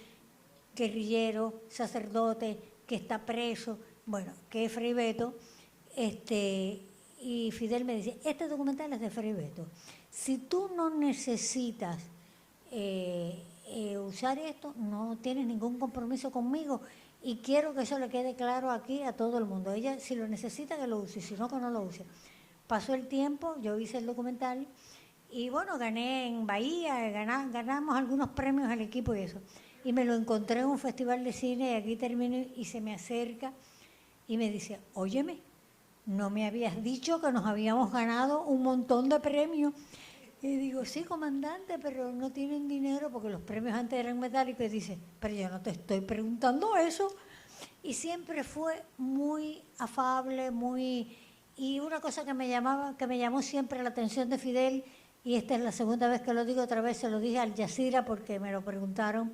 Speaker 7: guerrillero, sacerdote, que está preso, bueno, que es Frei Beto, y Fidel me dice, este documental es de Frei Beto. Si tú no necesitas usar esto, no tienes ningún compromiso conmigo, y quiero que eso le quede claro aquí a todo el mundo. Ella, si lo necesita, que lo use, si no, que no lo use. Pasó el tiempo, yo hice el documental, y bueno, gané en Bahía, ganamos algunos premios al equipo y eso. Y me lo encontré en un festival de cine, y aquí termino, y se me acerca y me dice, óyeme, ¿no me habías dicho que nos habíamos ganado un montón de premios? Y digo, sí, comandante, pero no tienen dinero porque los premios antes eran metálicos. Y dice, pero yo no te estoy preguntando eso. Y siempre fue muy afable, muy... Y una cosa que me llamó siempre la atención de Fidel, y esta es la segunda vez que lo digo, otra vez se lo dije al Jazeera porque me lo preguntaron.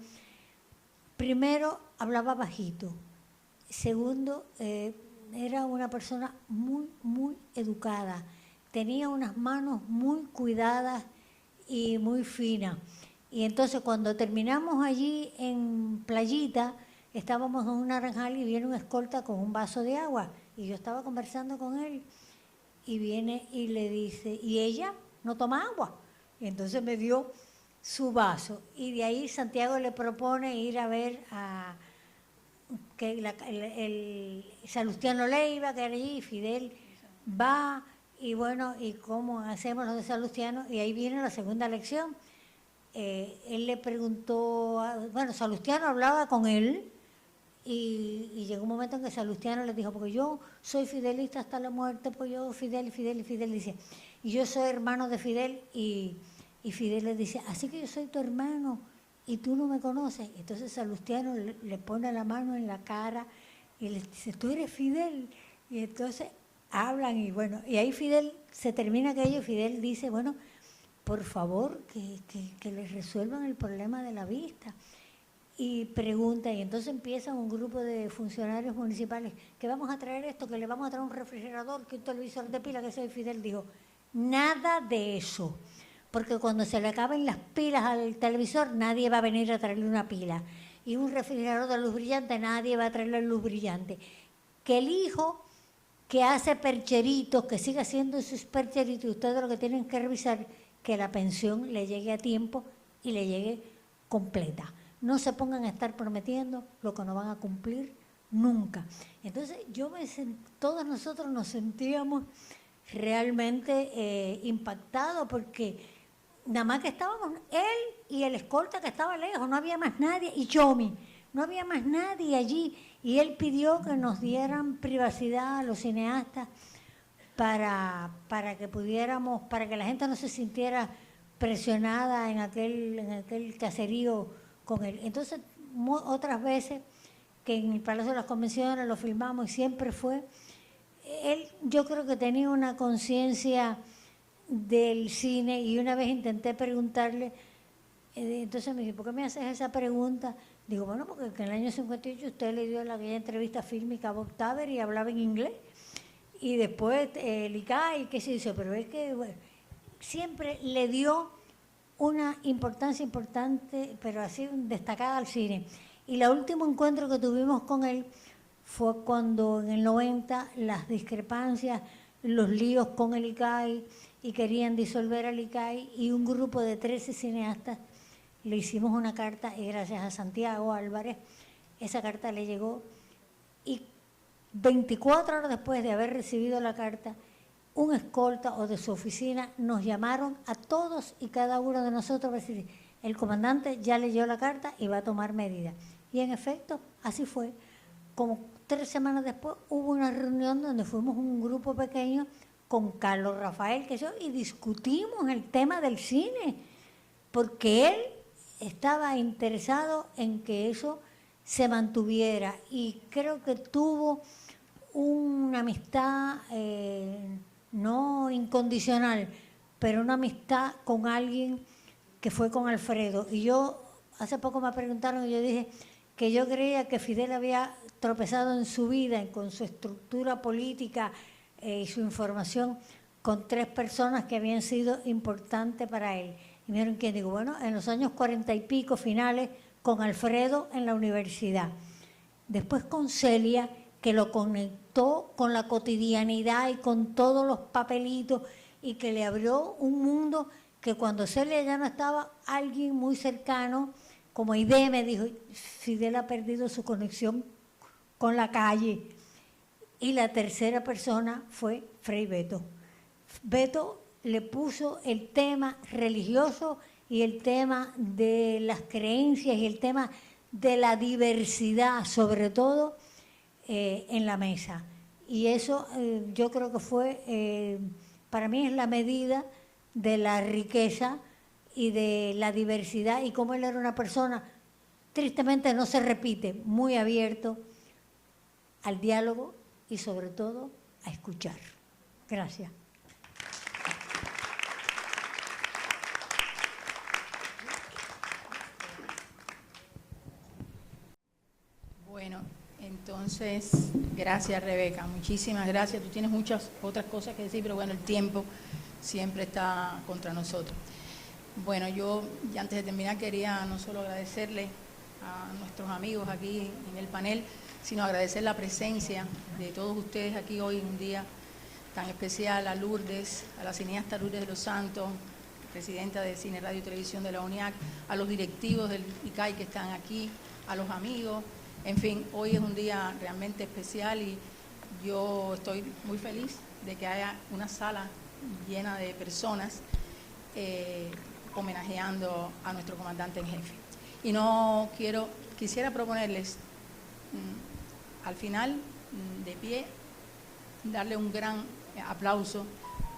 Speaker 7: Primero, hablaba bajito. Segundo, era una persona muy, muy educada. Tenía unas manos muy cuidadas y muy finas. Y entonces cuando terminamos allí en Playita, estábamos en un naranjal y viene un escolta con un vaso de agua. Y yo estaba conversando con él y viene y le dice, ¿y ella no toma agua? Y entonces me dio su vaso. Y de ahí Santiago le propone ir a ver a que el Salustiano Leiva, que era allí, y Fidel va, y bueno, ¿y cómo hacemos los de Salustiano? Y ahí viene la segunda lección. Él le preguntó, bueno, Salustiano hablaba con él, y llegó un momento en que Salustiano le dijo, porque yo soy fidelista hasta la muerte, pues yo Fidel, dice, y yo soy hermano de Fidel, y Fidel le dice, así que yo soy tu hermano y tú no me conoces. Entonces Salustiano le pone la mano en la cara y le dice, ¿tú eres Fidel? Y entonces hablan y bueno, y ahí Fidel, se termina aquello y Fidel dice, bueno, por favor, que les resuelvan el problema de la vista. Y pregunta, y entonces empiezan un grupo de funcionarios municipales, que vamos a traer esto, que le vamos a traer un refrigerador, que un televisor de pila, que ese Fidel dijo, nada de eso, porque cuando se le acaben las pilas al televisor, nadie va a venir a traerle una pila. Y un refrigerador de luz brillante, nadie va a traerle luz brillante. Que el hijo que hace percheritos, que siga haciendo sus percheritos, ustedes lo que tienen que revisar, que la pensión le llegue a tiempo y le llegue completa. No se pongan a estar prometiendo lo que no van a cumplir nunca. Entonces, todos nosotros nos sentíamos realmente impactados porque nada más que estábamos él y el escolta que estaba lejos, no había más nadie, y Chomi, no había más nadie allí. Y él pidió que nos dieran privacidad a los cineastas para que pudiéramos, para que la gente no se sintiera presionada en aquel caserío con él. Entonces, otras veces que en el Palacio de las Convenciones lo filmamos y siempre fue, él yo creo que tenía una conciencia del cine y una vez intenté preguntarle, entonces me dijo, ¿por qué me haces esa pregunta? Digo, bueno, porque en el año 58 usted le dio aquella entrevista fílmica a Bob Taber y hablaba en inglés. Y después el ICAI, qué se hizo, pero es que bueno, siempre le dio una importancia importante, pero así destacada al cine. Y el último encuentro que tuvimos con él fue cuando en el 90 las discrepancias, los líos con el ICAI y querían disolver al ICAI y un grupo de 13 cineastas le hicimos una carta y gracias a Santiago Álvarez esa carta le llegó y 24 horas después de haber recibido la carta, un escolta o de su oficina nos llamaron a todos y cada uno de nosotros para decir, el comandante ya leyó la carta y va a tomar medidas. Y en efecto, así fue. Como 3 semanas después hubo una reunión donde fuimos un grupo pequeño con Carlos Rafael, que yo, y discutimos el tema del cine, porque él estaba interesado en que eso se mantuviera y creo que tuvo una amistad no incondicional, pero una amistad con alguien que fue con Alfredo. Y yo, hace poco me preguntaron y yo dije que yo creía que Fidel había tropezado en su vida, con su estructura política y su información, con 3 personas que habían sido importantes para él. Y me dijeron que, digo, bueno, en los años 40 y pico finales, con Alfredo en la universidad. Después con Celia, que lo conectó con la cotidianidad y con todos los papelitos y que le abrió un mundo que cuando Celia ya no estaba, alguien muy cercano, como Aide, me dijo, Fidel ha perdido su conexión con la calle. Y la tercera persona fue Frei Beto. Beto le puso el tema religioso y el tema de las creencias y el tema de la diversidad, sobre todo, en la mesa. Y eso yo creo que fue, para mí es la medida de la riqueza y de la diversidad y cómo él era una persona, tristemente no se repite, muy abierto al diálogo y sobre todo a escuchar. Gracias.
Speaker 2: Bueno, entonces, gracias Rebeca, muchísimas gracias. Tú tienes muchas otras cosas que decir, pero bueno, el tiempo siempre está contra nosotros. Bueno, yo ya antes de terminar quería no solo agradecerle a nuestros amigos aquí en el panel, sino agradecer la presencia de todos ustedes aquí hoy en un día tan especial, a Lourdes, a la cineasta Lourdes de los Santos, presidenta de Cine, Radio y Televisión de la UNIAC, a los directivos del ICAI que están aquí, a los amigos. En fin, hoy es un día realmente especial y yo estoy muy feliz de que haya una sala llena de personas homenajeando a nuestro comandante en jefe. Y quisiera proponerles al final, de pie, darle un gran aplauso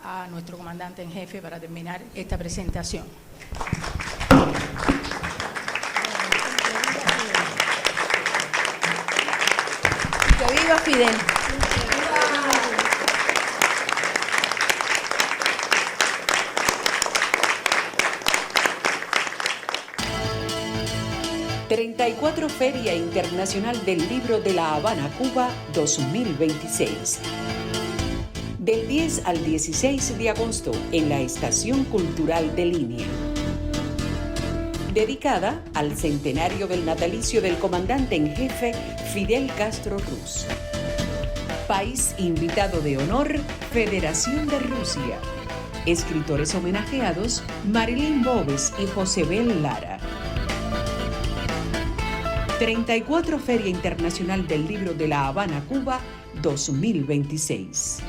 Speaker 2: a nuestro comandante en jefe para terminar esta presentación. Que ¡Viva Fidel!
Speaker 1: 34 Feria Internacional del Libro de La Habana, Cuba, 2026. Del 10 al 16 de agosto en la Estación Cultural de Línea. Dedicada al centenario del natalicio del comandante en jefe Fidel Castro Ruz. País invitado de honor, Federación de Rusia. Escritores homenajeados, Marilyn Boves y Josebel Lara. 34 Feria Internacional del Libro de La Habana, Cuba, 2026.